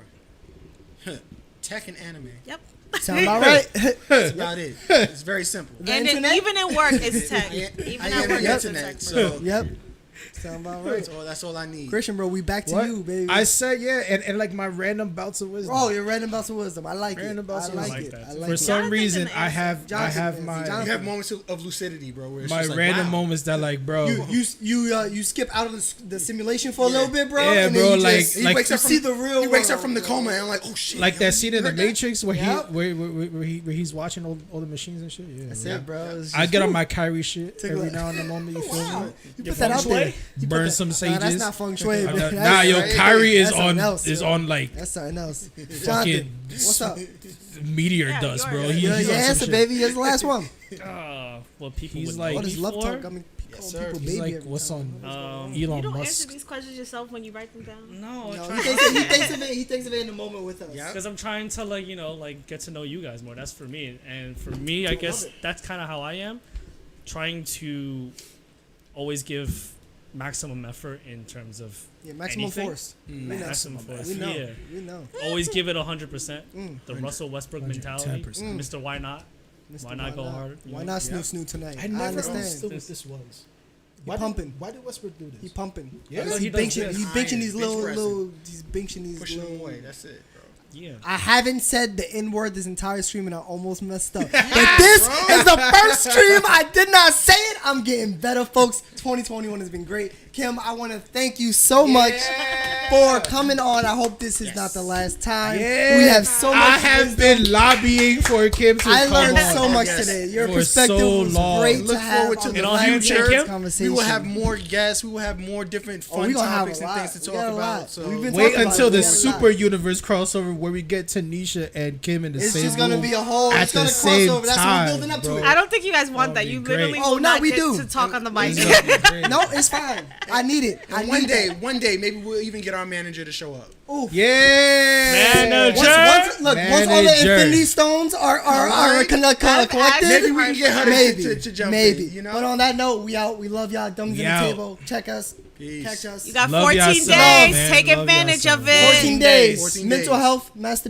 Tech and anime.
Yep.
Sound about right?
That's about it. It's very simple.
The
And
internet?
even in work, it's tech.
I
Even
am
at work,
the
it's a
internet,
tech.
so
Yep. Sound about right.
that's all I need.
Christian, bro, we back to
What?
you, baby.
I said yeah, and like my random bouts of wisdom.
Oh, you're random bouts of wisdom. I like
Random
it.
bouts
I
of
like
wisdom.
it.
I like
I
that.
like
For
it.
some
Jonathan
reason,
didn't
I
answer.
have
Jonathan,
my
Jonathan.
You have moments of lucidity, bro. Where it's
my
just like,
random
wow.
moments that like, bro.
You skip out of the simulation for a
Yeah.
little bit, bro.
Yeah,
and then
bro,
you
like-
just,
He
like-
wakes
you
up from
see the real.
He wakes up
world,
from the
bro.
coma and I'm like, oh shit.
like
yo,
that scene in the
heard that?
Matrix where
Yep.
where he's watching all the machines and shit. Yeah,
That's
yeah.
it, bro. It's
I
just-
get on my Kyrie shit
Take a
every
look.
now and then moment. You feel
Wow.
me?
You
Your
put that out
feng
there.
shui?
You put
Burn
that-
some
Nah,
sages.
that's not feng shui, bro.
Nah,
That's-
yo,
right.
Kyrie is
That's
on
something else,
is
yo.
on like
That's something else.
fucking
Jonathan, what's up?
meteor
Yeah,
dust,
yours.
bro.
Yeah,
Your
He's on some
answer,
shit.
baby. Here's the last one.
What people
He's
would
like-
know
All this
me
love
for?
talk. I mean,
Yes,
calling
sir.
people
He's
baby
like,
every
what's
time.
on
You
Elon
don't answer
Musk?
these questions yourself when you write them down.
No,
No,
I'm
he
trying
thinks of it in the moment with us.
Yeah.
because I'm trying to like get to know you guys more. That's for me, and for me, I guess that's kind of how I am, trying to always give maximum effort in terms of
Yeah, maximum
anything.
force. We know.
Maximum force.
We know.
Yeah.
We know.
Always give it 100%.
Mm.
The Russell Westbrook mentality.
110%.
Mr. Why not?
Mr.
Why not go hard? You
Why
know?
not snoo tonight?
I never
understand.
understood what this was.
He pumping.
Why did Westbrook do
He
this?
pumping.
Yeah.
He's
He does
benching.
this.
He's benching these
Bench
little,
pressing.
he's benching these
Pushing
little.
them away. That's it, bro.
Yeah.
I haven't said the N word this entire stream and I almost messed up. But this is the first stream I did not say it. I'm getting better, folks. 2021 has been great. Kim, I want to thank you so much for coming on. I hope this is not the last time.
Yeah.
We have so much.
I have been lobbying for Kim to
I
come
learned
on.
so much
Yes.
today. Your
For
perspective
so
was
long.
great
Look
to have
forward to
on
the
the
all you
future
check him?
conversation.
We will have more guests. We will have more different
Oh,
fun
we gonna have
topics
a
and
lot.
things to
We got
talk
a lot.
about. So
We've been
Wait
talking about
until
it.
the
We got a lot.
Super Universe crossover where we get Tanisha and Kim in the
It's
same
just gonna
room
be a whole.
at
It's gonna
the same
crossover. That's what
time,
we're building up to
bro.
it.
I don't think you guys want
That'd
that.
be
You
great.
literally
Oh,
will
no,
not
we
get
do.
to talk on the mic.
It's gonna be great.
No, it's fine. I need it. I
And
need that.
one day, maybe we'll even get our manager to show up.
Yeah.
Manager.
Once all the
Manager.
Infinity Stones are collected,
Maybe we can get her to jump
maybe.
in, you know?
But on that note, we out. We love y'all. Dumbs
We
in the
out.
table. Check us.
Peace.
Catch us.
You got
Love
14
yourself,
days.
man.
Take
Love
advantage
yourself.
of it.
14 days.
14
Mental
days.
health, masturbation.